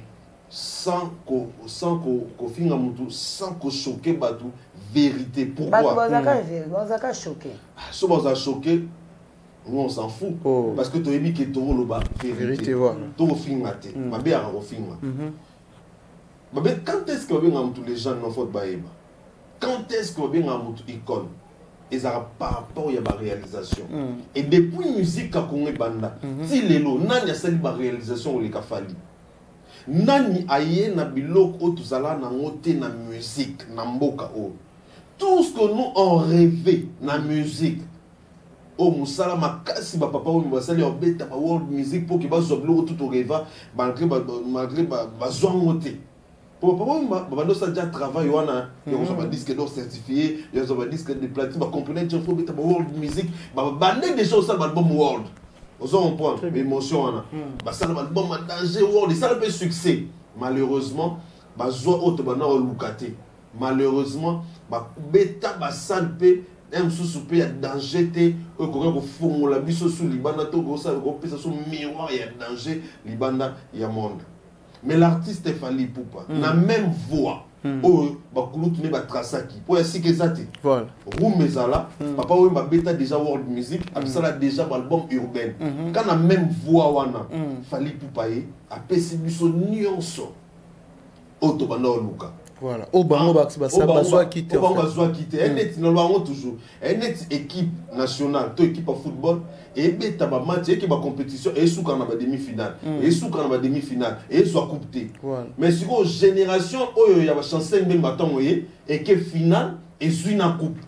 Sans qu'on finga mutu, sans qu'on choque batou vérité. Pourquoi? Bazaka choqué. Si on a choqué, nous on s'en fout. Parce que tu as dit que tu as dit vérité. Tu as finga. Ma bien à finga. Quand est-ce que les gens n'ont pas de quand est-ce que vous avez une icône? Ils ont par rapport à la réalisation. Et depuis la musique à Congo Banda, si les lots, n'a pas de réalisation ou les Fali. Nani aye na biloko o tuzala na ngote na musique na mboka o. Tout ce que nous on rêvé na musique. O musala makasi ba papa o mbasali obeta ba world music pour que ba zoblo tout au rêva malgré ba zongote. Pour papa ba dosa déjà travail wana, yo so ba disque d'or certifié, yo so ba disque de platine ba component il faut beta ba world music, ba bané déjà ça ba album world. On prend l'émotion. Ça va bon danger world, ça le succès. Malheureusement, bah zo autre bana o lukate. Malheureusement, bah beta ba sanpe même sous pe ya danger te o ko formula biso sous libanda to go ça ko pesa sous miroir ya danger libanda ya monde. Mais l'artiste Fali Poupa na même voix. Oh, bah kulutu ne ba trasaki. Pour ainsi que ça te. Voilà. Rumezala, papa oui ma bêta déjà world music, absala déjà album urbain. Quand la même voix wana, Fali Poupa e a pesi biso nyonso. Auto bana luka. Voilà. Au bango bazwa quitter. Au bango bazwa quitter. Elle est normalement toujours. Elle est équipe nationale, to équipe de football et beta ba match équipe ba compétition et sous quand ba demi-finale. Et sous quand ba demi-finale et soit coupé. Mais sur une génération oyo ya ba chancer même baton et que finale et suit na coupe.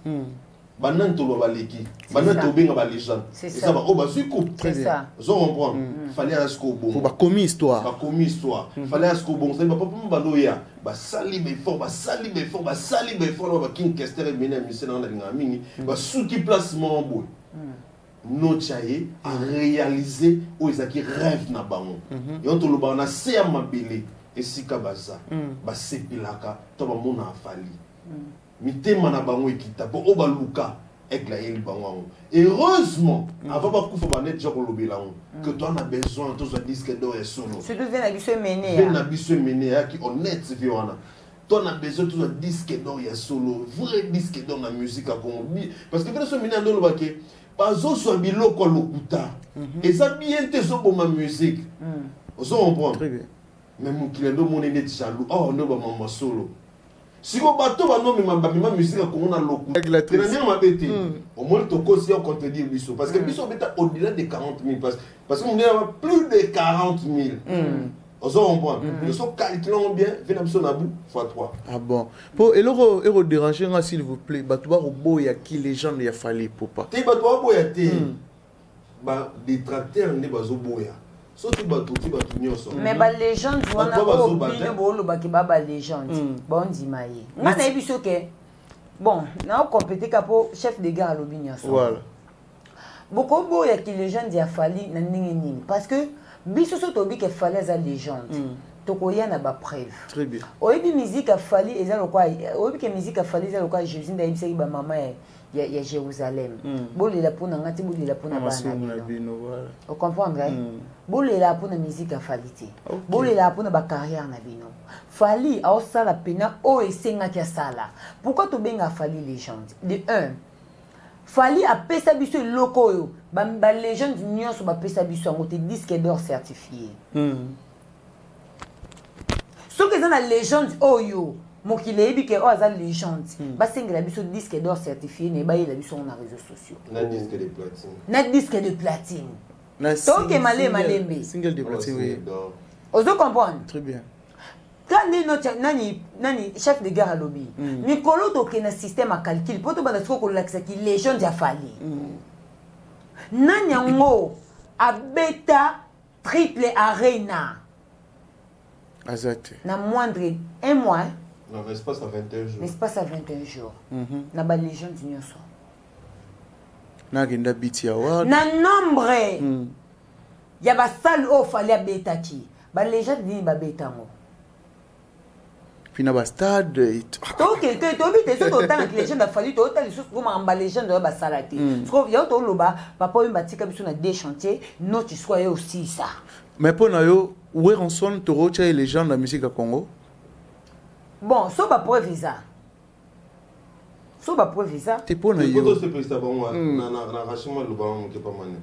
Banan to ba leki. Banan to benga ba légende. Et ça va ba suit coupe. C'est ça. Zo comprendre. Fallait à ce qu'au bon. Faut ba commis histoire. Ba commis histoire. Fallait à ce qu'au bon. Ça va pas ba loya. Ba sali be fort, ba sali be fort ba king Kester mena mission na linga mingi. Ba sous qui placement boy. No chaye a réaliser ou ils qui rêve na bango. Et on to lo ba na se ya mabele et sika baza. Ba sepilaka to ba mona Fali. Mitema na bango ekita po o ba luka ek la el bango. Heureusement, avant pas kufa ba net joko lobelango que toi on a besoin tous un disque d'or et solo. C'est tout vient biso mené. Vient biso mené qui honnête viona. Toi on a besoin tous un disque d'or et solo, vrai disque d'or na musique à Congo. Parce que venez so mené ndo ba ke bazo so biloko lokuta. Et ça bien te so ma musique. On se comprend. Très bien. Mais mon client mon net jaloux. Oh no ba mama solo. Si on bateau va nommer ma musique comme on a l'eau. Au moins le toko si on contredit biso parce que biso beta au-delà de 40 000 parce qu'on a plus de 40 000. On se comprend. Le son calculant bien, venez biso na bout x3. Ah bon. Pour et le déranger s'il vous plaît, batouba au boya qui les gens y a fallu pour pas. Té batouba boya té. Ba détracteur ne bazo boya. Mais ba légende wana o bino bolo ba ki ba légende bon dimaye ngana ebiso ke bon na compéter kapo chef de gare lobi nyasa voilà beaucoup boya ki légende ya Fali na ndenge nini parce que biso so to bi ke Fali za légende tokoya na ba preuve. Très bien. Oyebi musique a fallu eza lokwa oyebi que musique a fallu eza lokwa Jésus nda yebisaki ba mama ya Jérusalem. Bolela pona ngati bolela pona bana bino. On comprendre bolela pona musique a fallu te. Bolela pona ba carrière na bino. Fali a osala pena o esenga kia sala. Pourquoi to benga Fali légende? De 1 Fali a pesa biso loko yo ba légende nyonso ba pesa biso ngote disque d'or certifié. Ce que c'est la légende oyo mokile yebi ke o azali légende ba sengela biso disque d'or certifié ne ba yela biso na réseaux sociaux. Na disque de platine. Na disque de platine. Na donc malembe. Single de platine oui. Ozo comprendre? Très bien. Quand nani chef de guerre à lobby. Mikolo to ke na système à calcul poto bana soko lakisa ki légende ya Fali. Nani ngo a beta triple arena. Azate. Na moindre 1 mois. Non, l'espace à 21 jours. L'espace à 21 jours. Na ba légende nyonso. Na genda biti award. Na nombre. Ya ba salle o fali a beta ki. Ba légende ni ba beta ngo. Puis na ba stade. Donc to bite so to tant que légende a fallu to les choses comme en ba légende ba salati. Parce que ya to loba papa yo batika biso na des chantiers, no tu sois aussi ça. Mais pour nous, où est-on son taureau et les gens de la musique à Congo? Bon, ça va pour visa. Ça va pour visa. T'es pour nous. Quand on se presta bon, na rachement le ballon qui est pas mané.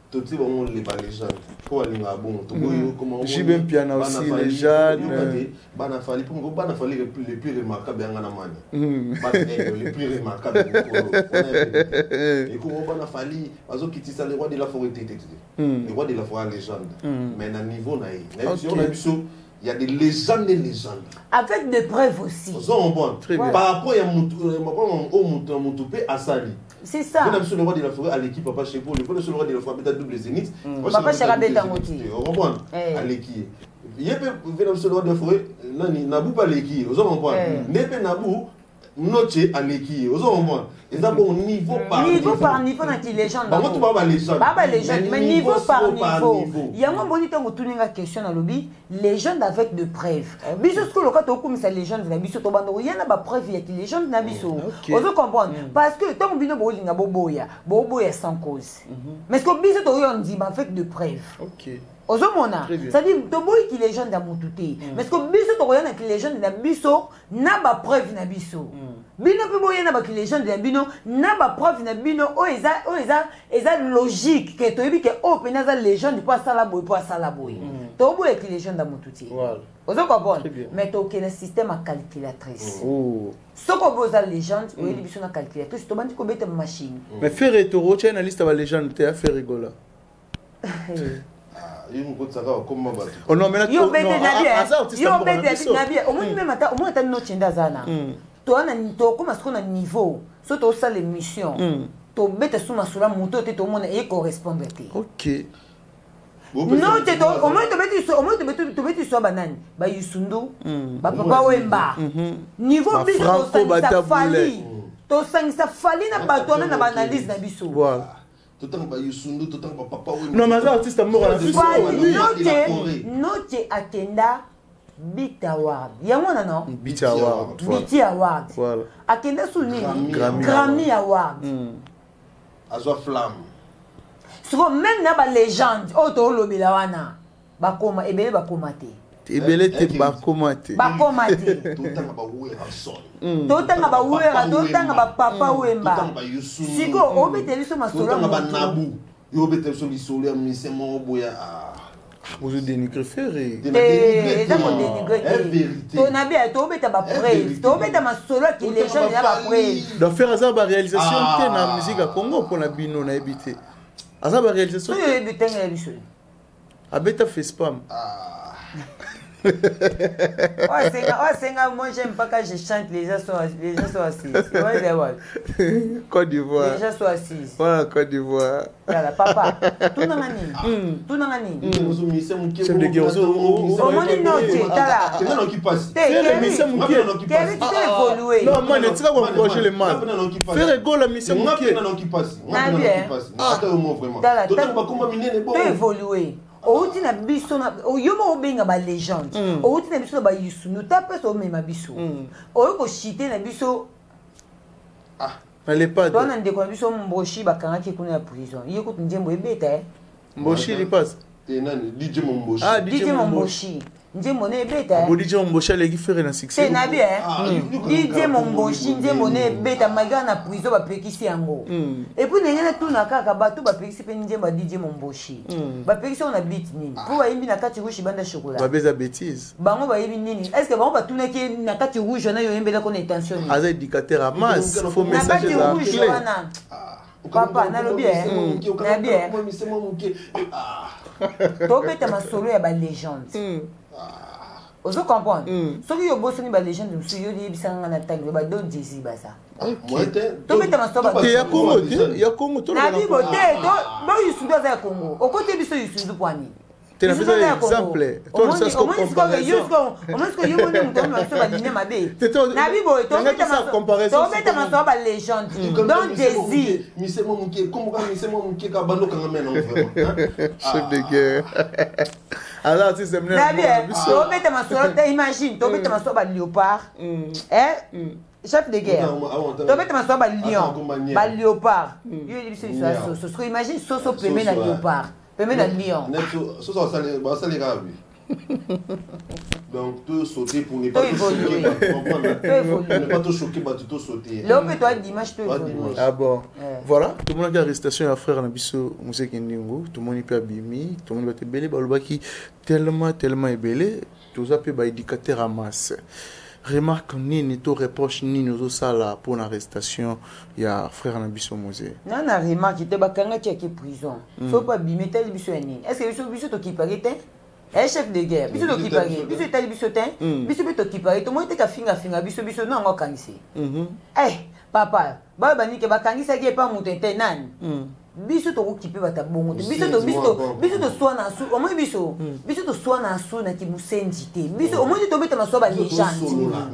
Tout ce bon les gens. Pour aller à bon, tout comment. J'ai bien piano aussi les gens. Bana fali pour moi, bana fali les plus remarquables en Allemagne. Les plus remarquables. Et comment bana fali, parce que qui ça le roi de la forêt le roi de la forêt légende. Mais à niveau na il y a des légendes et légendes. Avec des preuves aussi. Par rapport à Moutoupe à Sali. C'est ça. Vous avez le roi de la forêt à l'équipe Papa Chepo, le roi de la forêt à double zénith. Papa Cherabeta Moti. À l'équipe. Il y a le roi de la forêt, Nabou pas l'équipe. Vous avez Nebe Nabou, Noche à l'équipe. Vous avez et ça bon niveau par niveau dans qui les gens mais niveau par niveau il y a un bon temps où tout n'est question dans lobby légende avec de preuves biso ce que le cas comme ça légende na biso to bando il y a na preuve il y a légende na biso on veut comprendre parce que tant bino bolinga boboya sans cause mais ce que biso to on dit avec de preuves. OK. Ozomona, c'est-à-dire to boy qui légende da mututé mais ce que biso to yana qui légende na biso na ba preuve na biso bino pe boy na ba qui légende na bino na ba preuve na bino o eza logique que to yebi que o penaza légende pour ça la boy to boy qui légende da mututé ozo comprendre mais to que le système à calculatrice ce que boza légende o yebi biso na calculatrice to bandi ko beta machine mais faire toro tient na liste ba légende te a faire rigola. Oh non, mais là, yo bete nabi, au moins même au moins no tchinda zana. To ana to comme ce qu'on a niveau, so to ça l'émission. To bete suma sura moto te to monde et correspondre te. OK. Non, te to au moins to bete so banane, ba yusundu, ba papa wemba. Niveau biso ça fali. To sangisa fali na bato na ba analyse na biso. Voilà. Tout le temps, Yusundu, tout le temps, papa. Non, mais artiste mort à la vie. Note Akenda Beat Award. Yamona non? Beat Award. Beat Award. Voilà. Akenda Souni. Grammy Award. Azwa Flamme. So même na ba légende, oh to lobela wana. Bakoma ebele bakoma te. Ebele te bakoma te. Bakoma te. Tout le temps ba wera son. Totanga ba wera, totanga ba papa wemba. Siko obete biso masolo. Totanga ba nabu. Yo obete biso lisolo ya mise mo boya. Vous dénigrez ferré. Eza ko dénigrer. To na bien to obete ba preuve. To obete masolo ki les gens ya ba preuve. Donc faire ça ba réalisation te na musique à Congo pour na bino na ebité. Asa ba réalisation. To ebité na biso. Abeta fait spam. C'est moi j'aime pas quand je chante, les gens sont assis. Côte d'Ivoire. Les gens sont assis. Voilà, Côte d'Ivoire. Voilà, papa. Tout n'a gagné. Tout n'a gagné. Chef de guerre. Au moins, non, tu es là. C'est non qui passe. Quel évolué. Non, moi, je ne sais pas comment approcher les mains. Faire égaux la mission. Moi, qui passe. Attends, moi, vraiment. Tu évolué. outi na biso na oyoma obenga ba légende outi na biso ba yusu nous tape so mema biso oyoko chiter na biso elle pas toi na ndeko na biso mboshi bakanga ki kuna ya prison yeko tunjembo ebeta mboshi il passe DJ Momboshi. Ah, DJ Momboshi. DJ Moné beta. DJ Momboshi a les faire un succès. C'est na bien. DJ Momboshi, DJ Moné beta maga na prison ba pekisi yango. Et puis nengena tout na kaka bato ba pekisi pe nje ba DJ Momboshi. Ba pekisi on a beat nini. Pour ba yimbi na kati rouge banda chocolat. Ba beza bêtise. Bango ba yimbi nini. Est-ce que bango ba tuna ki na kati rouge na yo yimbi la kon intention. Aza éducateur à masse, faut messager la clé. Papa na lobi na bien. Tobeta masolo ya ba légende. Ozo comprendre. Soki yo bosoni ba légende musu yo libisanga na tango ba do Jay-Z baza. Tobeta masolo ba. Ya Congo, ya Congo to. Na bibo te do bo yusundu za ya Congo. Okote biso yusundu kwani. Tu as besoin d'exemple. Au moins, yo moni mutono maso ba ligne mabe. Na bibo tobeta masolo ba légende. Donc Jay-Z. Misemo muke, comme quand misemo muke ka bando kanga mena vraiment. Chef de guerre. Alors si c'est mené. Tobeta masolo te imagine, tobeta masolo ba léopard. Chef de guerre. Tobeta masolo ba lion, ba léopard. Yo biso so imagine soso premier na léopard. Pemé na lion. So ça les gars. Donc tout sauter pour ne pas choquer, ne pas te choquer, bah tout sauter. Là on peut toi dimanche tout. Ah bon. Voilà, tout le monde a arrestation à frère na biso Mousse Kendingo, tout le monde peut abimi, tout le monde va te belé baloba qui tellement ébélé, tout ça peut ba éducateur à masse. Remarque ni to reproche ni nous ça là pour l'arrestation il y a frère Nabiso Mosé. Non na remarque te bakanga qui est prison. Faut pas bimer tel biso ni. Est-ce que biso to qui paraît chef de guerre biso to qui paraît biso tel biso biso to qui paraît to mo te ka finga biso non ngo kangisi. Papa ba bani ke bakangisa ke pa mutete nani. Biso to occupé bata bongo biso to soa na su o mo biso to soa na su na ki musendite biso o mo to beta maso ba légende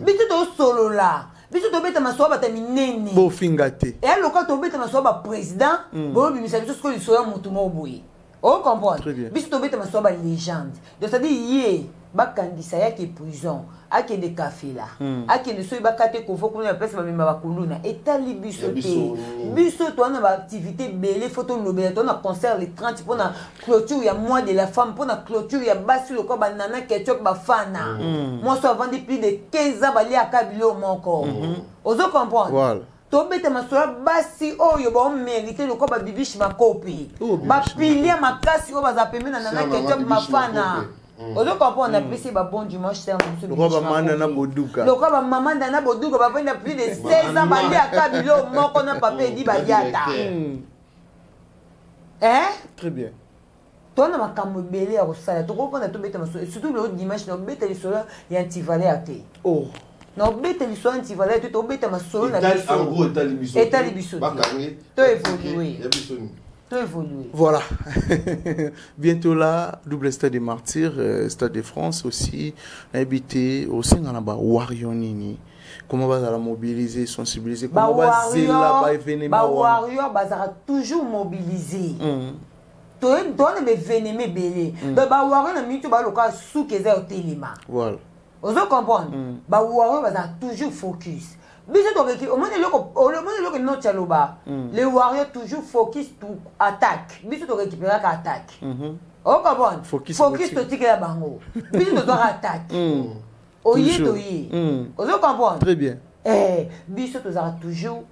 biso to solo la biso to beta maso ba ta minene bo fingate et aloka to beta maso ba président bo bimisa biso ko lisoya mutu mo boyi o comprendre biso to beta maso ba légende donc ça dit yé bakangisa yake prison ake de café là ake de so bakate ko foko na place ba mema bakuluna etali biso te biso to na ba activité belé photo lobé to na concert le 30 pour na clôture ya mois de la femme pour na clôture ya basi le ko banana ketchup ba fana moi so vendre plus de 15 ans bali akabilo moko ozo comprendre voilà tobeta masolo basi oyo ba mérité le ko ba bibishi makopi ba pilia makasi o ba za pemena na ketchup mafana. Ozo comprendre na pesi ba bon dimanche terme monsieur le roi manda na boduka le roi maman na boduka ba penda plus de 16 ans bali akabilo moko na papa di ba yata très bien toi na makambo belé ya kosala to comprendre to beta maso surtout le dimanche na beta le solo ya antivalé até na beta le solo antivalé to beta maso na biso en gros etali biso bakangé to évoluer ya biso voilà. Bientôt là, double stade des martyrs, stade de France aussi, habité aussi dans la Warionini. Comment va la mobiliser, sensibiliser, comment va zéla événement Warrior bazara toujours mobiliser. Toi ne me venez me belé. Donc Warrior na mitu ba loka sous keza au téléma. Voilà. Vous comprendre? Warrior bazara toujours focus. Biso to au moins le no chaloba les warriors toujours focus to attaque biso to récupérer ka attaque o comprendre focus to tikela bango biso to attaque oye to yi o comprendre très bien biso to zara toujours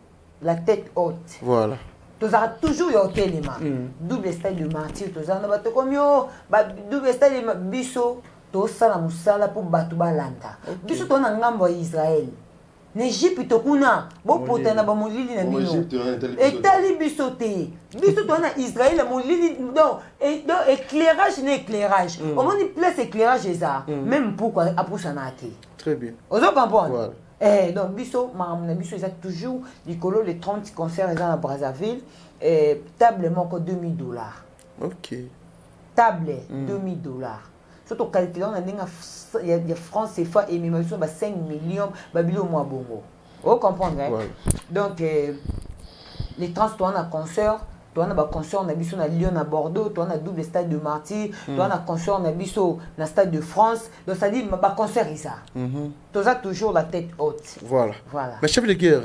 la tête haute voilà to zara toujours yo telema double style de martyr to zara na bato komyo ba double style biso to sala musala pour batu balanda biso to na ngambo ya Israël n'Égypte to kuna bo potana ba molili na bino etali biso te biso to na Israël molili donc éclairage au moins place éclairage ça même pourquoi apusa na te très bien ozo comprendre donc biso na biso ça toujours likolo les 30 concerts à Brazzaville table moko $2000 OK table $2000 surtout calculer on a il y a France CFA et même 5 millions babilo moi bongo. Vous comprenez donc les 30 tours en concert toi on a concert na biso na Lyon à Bordeaux, toi on a double stade de Martyr, toi on a concert na biso na stade de France, donc ça dit ba concert ça. Toi ça toujours la tête haute. Voilà. Mais chef de guerre,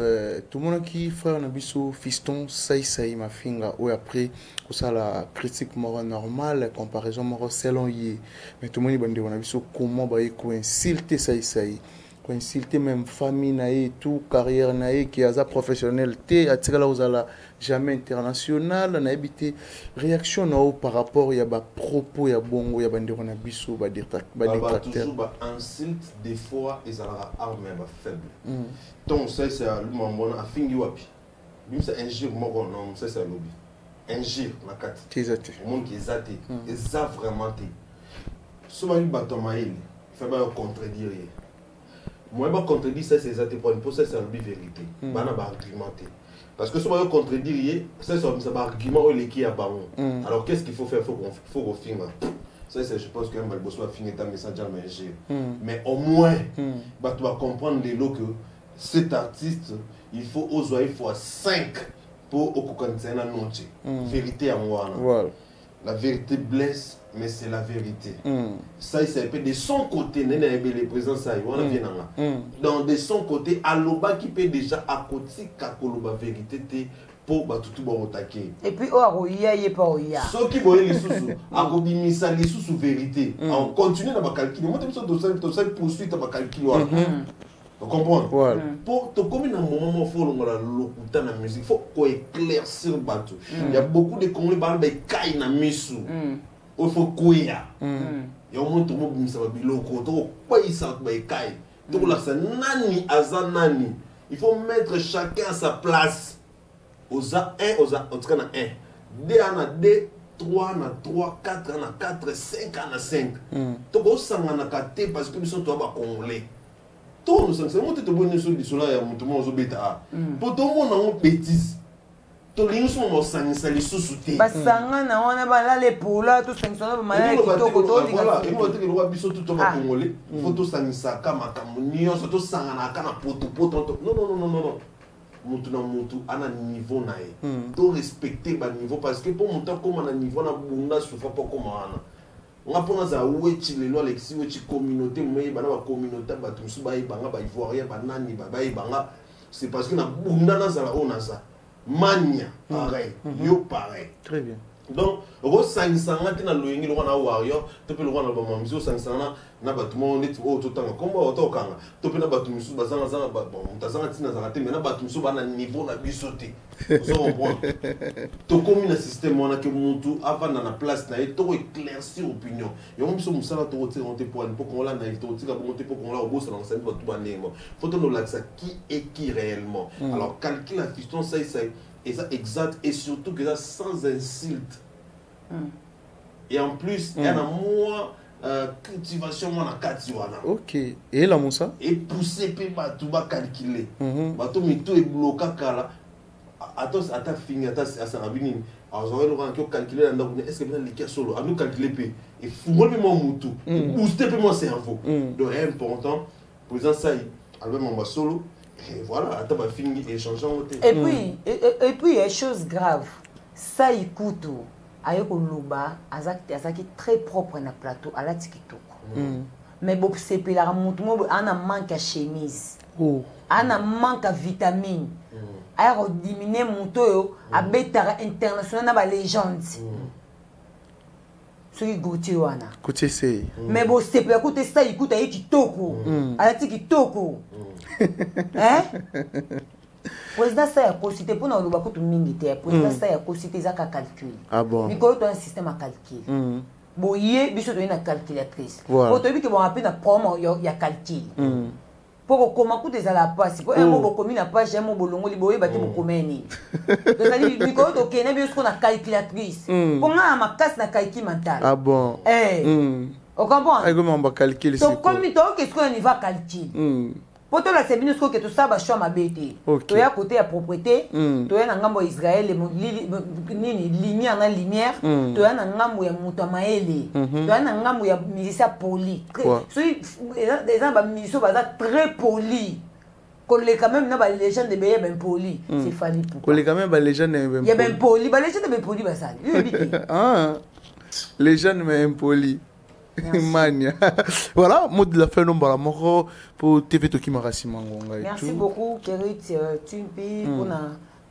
tout le monde qui frère na biso fiston sai ma finga ou après ça la critique moro normale comparaison moro selon y mais tout le monde bande na biso comment ba ko insulter sai insulter même famille naïe tout carrière naïe qui a sa professionnalité à tirer là aux ala jamais international na habité réaction na par rapport il y a ba propos il y a bongo il y a bande na biso ba détracteur toujours ba insulte des fois ils ala arme ba faible donc ça c'est le moment a fingi wapi bim c'est injure moko non ça c'est lobby injure na kati tizate monde qui zate et ça vraiment té souvent il bato maïl fait ba contredire. Moi, je contredire ça, c'est ça, pour ça, c'est une vérité. Je vais argumenter. Parce que si on contredire, c'est un argument qui est à bas. Alors, qu'est-ce qu'il faut faire? Il faut refinir. Ça, je pense que je vais finir ta message à manger. Mais au moins, tu vas comprendre que cet artiste, il faut oser, il faut 5 pour au la noche. Vérité à moi. Voilà. La vérité blesse, mais c'est la vérité. Ça, c'est un peu de son côté, les présents, ça, dans de son côté, Aloba qui peut déjà à côté, Kakoloba vérité, pour tout attaquer. Et puis, Oaroya, il n'y a pas Oya. Ceux qui voient les sous-sous, Agobimisa, les sous-sous vérité. On continue dans ma calcul. Moi, tu as poursuite à ma calcul. Vous comprenez? Voilà. Pour te comme un moment où il faut la musique, il faut qu'on éclaircisse le bateau. Il y a beaucoup de Congolais qui caillent dans la musique. Il faut qu'on y a. Il y a un moment où il faut il faut mettre chacun à sa place. Osa 1, osa, en tout cas, 1. 2, on a 2, 3, on a 3, 4, on a 4, 5, on a 5. Donc, on s'en a 4 parce que nous sommes tous Congolais. Tout nous sommes tous bonnes sur le soleil, tout le monde est bêta. Pour tout le monde, on bêtise. Tout le monde est les sous-soutés. Parce que on a les poules, tout ça, on a mal. Voilà, il faut que le roi Bissot tout le monde congolais. Il faut tout ça, comme un surtout ça, non. Mutu à un niveau naï. To respecter le niveau parce que pour monter comme un niveau na bunda souffre pas comme ana. On a pour ça ouéti les lois lexi ouéti communauté mais bana ba communauté ba tumsu ba ibanga ba ivoirien ba nani ba ibanga c'est parce que na bunda na za on a ça. Mania pareil, yo pareil. Très bien. Donc, au Sansanga, tu as le roi warrior, tu peux le roi dans le musée, Sansanga, na bâtiment, net au tout temps, comme au Tokanga, tu peux na bâtiment sous Bazan, bon, tu as raté, mais na bâtiment sous un niveau na bisoté. Vous comprenez? Tu comme un système, on a que mon tout avant dans la place, na et tu éclaircir opinion. Et on me sommes ça, tu retires pour qu'on l'a naïf, tu retires pour qu'on l'a au bout, ça l'enseigne, tu vas tout baner. Faut te nous l'accès qui est qui réellement. Alors, calcule la fiston, ça. Et ça exact et surtout que ça sans insulte. Et en plus, il y a moins cultivation moins à 4 jours. Ok. Et là, Moussa? Et pousser, puis tout va calculer. Tout est bloqué là. Attends, à ta fille, à ta rabine. Alors, j'aurais le rang qui calculer est-ce que bien les solo, à nous calculer puis et fouiller puis mon moutou, booster puis mon cerveau. Donc c'est important. Pour exemple ça, avec mon solo. Et voilà, attends, ma fille échangeant. Et puis, il y a une chose grave. Ça, il coûte. Avec le Luba, azaki très propre dans le plateau, à la TikTok. Mais bon, c'est pour la montre, on a manque de chemise. On a manque de vitamines. Alors, diminuer mon taux, à Bétara international, à la légende. Ce qui goûte, wana. Côté c'est. Mais bon, c'est pour écouter ça, il coûte à Kitoko. À la TikTok. Hein? Président ça a cité pour nous le coup mingi président ça a cité ça calcul. Ah bon. Nicolas tu as un système à calcul. Bon hier biso tu une calculatrice. Voilà. Pour que bon appelle na promo il y a calcul. Pour comment coûte des à la passe pour un mot commun na page un mot bolongo liboye ba te mo komeni. Donc ça dit Nicolas to kena bien ce qu'on a calculatrice. Pour nga ma casse na calcul mental. Ah bon. On comprend? Ah comment on va calculer ça? Donc comme tu qu'est-ce qu'on va calculer? Pour toi, c'est bien que tout ça va changer ma bête. Tu es à côté de la propriété, tu es à Ngambo Israël, lumière en lumière, tu es à Ngambo ya Moutamaele, tu es à Ngambo ya musicien poli. Les gens musiciens très polis. Collé quand même, les légende de Béya ben poli. C'est Fali pour. Collé quand même, les légende de il y a ben poli. Les légende de ben poli, bah ça. Ah, légende mais impoli. Mania. Voilà, mot de la fin, non, pour TV Toki Marassi Mangonga. Merci beaucoup, Kérit Tumpi, pour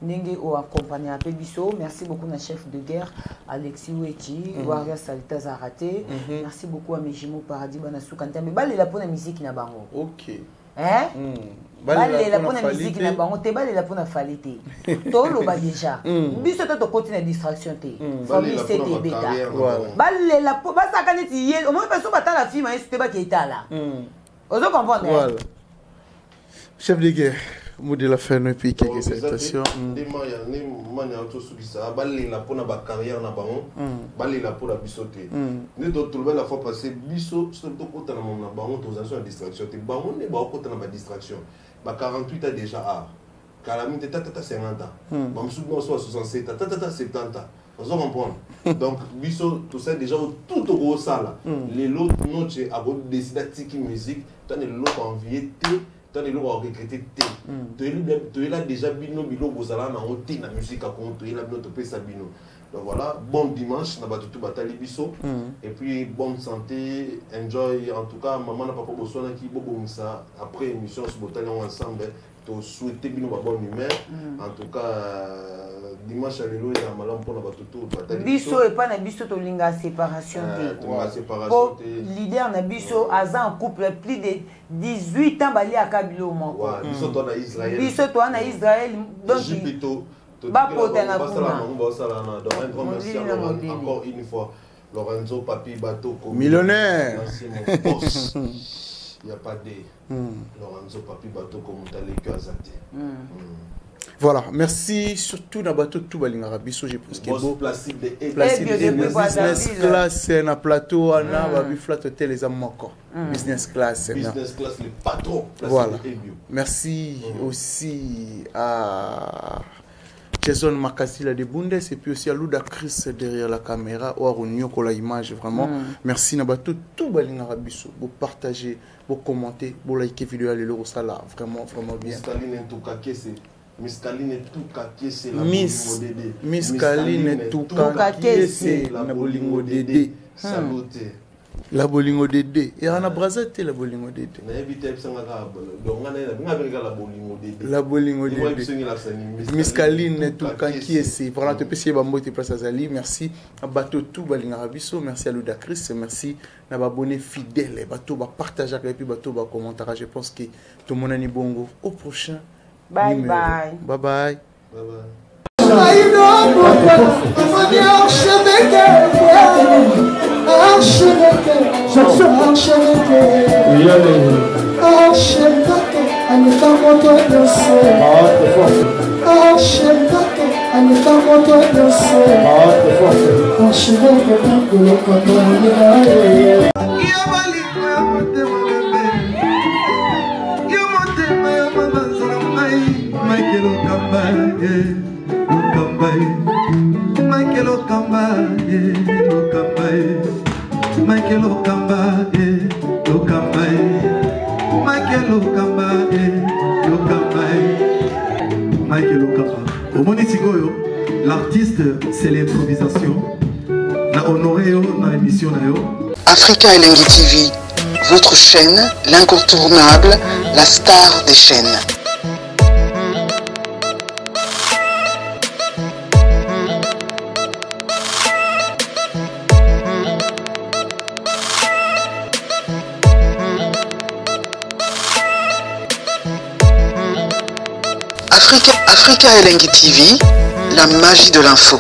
Nenge ou accompagné à Pébiso. Merci beaucoup à chef de guerre Alexis Ouechi, Waria Salita Zarate. Merci beaucoup à Mejimo Paradis Banasou Kantambe. Balé la bonne musique na bango. Ok. Hein? Balé la bonne musique na bango. Te balé la bonne falité. Tout le bas déjà. Biso to continue distraction te. Famille c'était bêta. Balé la bonne. Basta kaneti yé. Au moins personne bata la fille mais c'était pas qui était là. Ozo comprendre. Voilà. Chef de guerre. Mot de la fin, et puis quelques salutations. La pour la carrière na bango, la pour la bisoté. Nous d'autres la fois passée biso surtout quand on a bango autorisation à distraction. Te bango ne ba côté na distraction. Ba 48 ans déjà a. Calamité tata 50 ans. Mam souvent soit 67 tata 70 ans. On se comprend. Donc biso tout ça déjà tout au gros ça là. Les l'autre noche a décidé de musique, tant les l'autre envié tant les gens ont recruté tu es là déjà bino bozala na hôtel na musique à compte tu es là notre pays sabino. Donc voilà, bon dimanche na batutu batali biso et puis bonne santé, enjoy en tout cas maman na papa bosona qui bobo ça après émission sur botali ensemble to souhaiter bino ba bonne humeur en tout cas dimanche à l'élo ya malam pour na batutu batali biso et pas na biso to linga séparation te leader na biso aza en couple plus de 18 ans bali akabilo moko biso to na Israël donc ba pote na kuna donc un grand merci encore une fois Lorenzo Papi Batoko millionnaire il y a pas de Lorenzo Papi Batoko Mutaleki Azate. Voilà, merci surtout na bateau tout balinga rabiso j'ai presque beau plastique de business class na plateau na babi flat hotel les amoko business class le patron. Voilà, merci aussi à Jason Makasila de Bundes et puis aussi à Luda Chris derrière la caméra ou à Ronio pour l'image vraiment. Merci na bateau tout balinga rabiso pour partager, pour commenter, pour liker vidéo à l'euro ça là vraiment bien. Miss Kaline Touka Kese Miss Kaline Touka Kese la bolingo Dédé. Saluté. La bolingo Dédé. Et on a brasé la bolingo Dédé. La bolingo Dédé. Miss Kaline Touka Kese. Voilà, tu peux essayer de place à Zali. Merci à Bateau tout balinga rabiso. Merci à Luda Chris. Merci à abonné fidèle. Bateau va partager avec puis Bateau va commenter. Je pense que tout le monde est bongo. Au prochain. Bye bye. Bye bye. Bye bye. Michael Okamba, Michael Okamba, Au Monitigoyo, l'artiste c'est l'improvisation. Na honoré dans l'émission Africa Elengi TV, votre chaîne, l'incontournable, la star des chaînes. Africa Elengi TV, la magie de l'info.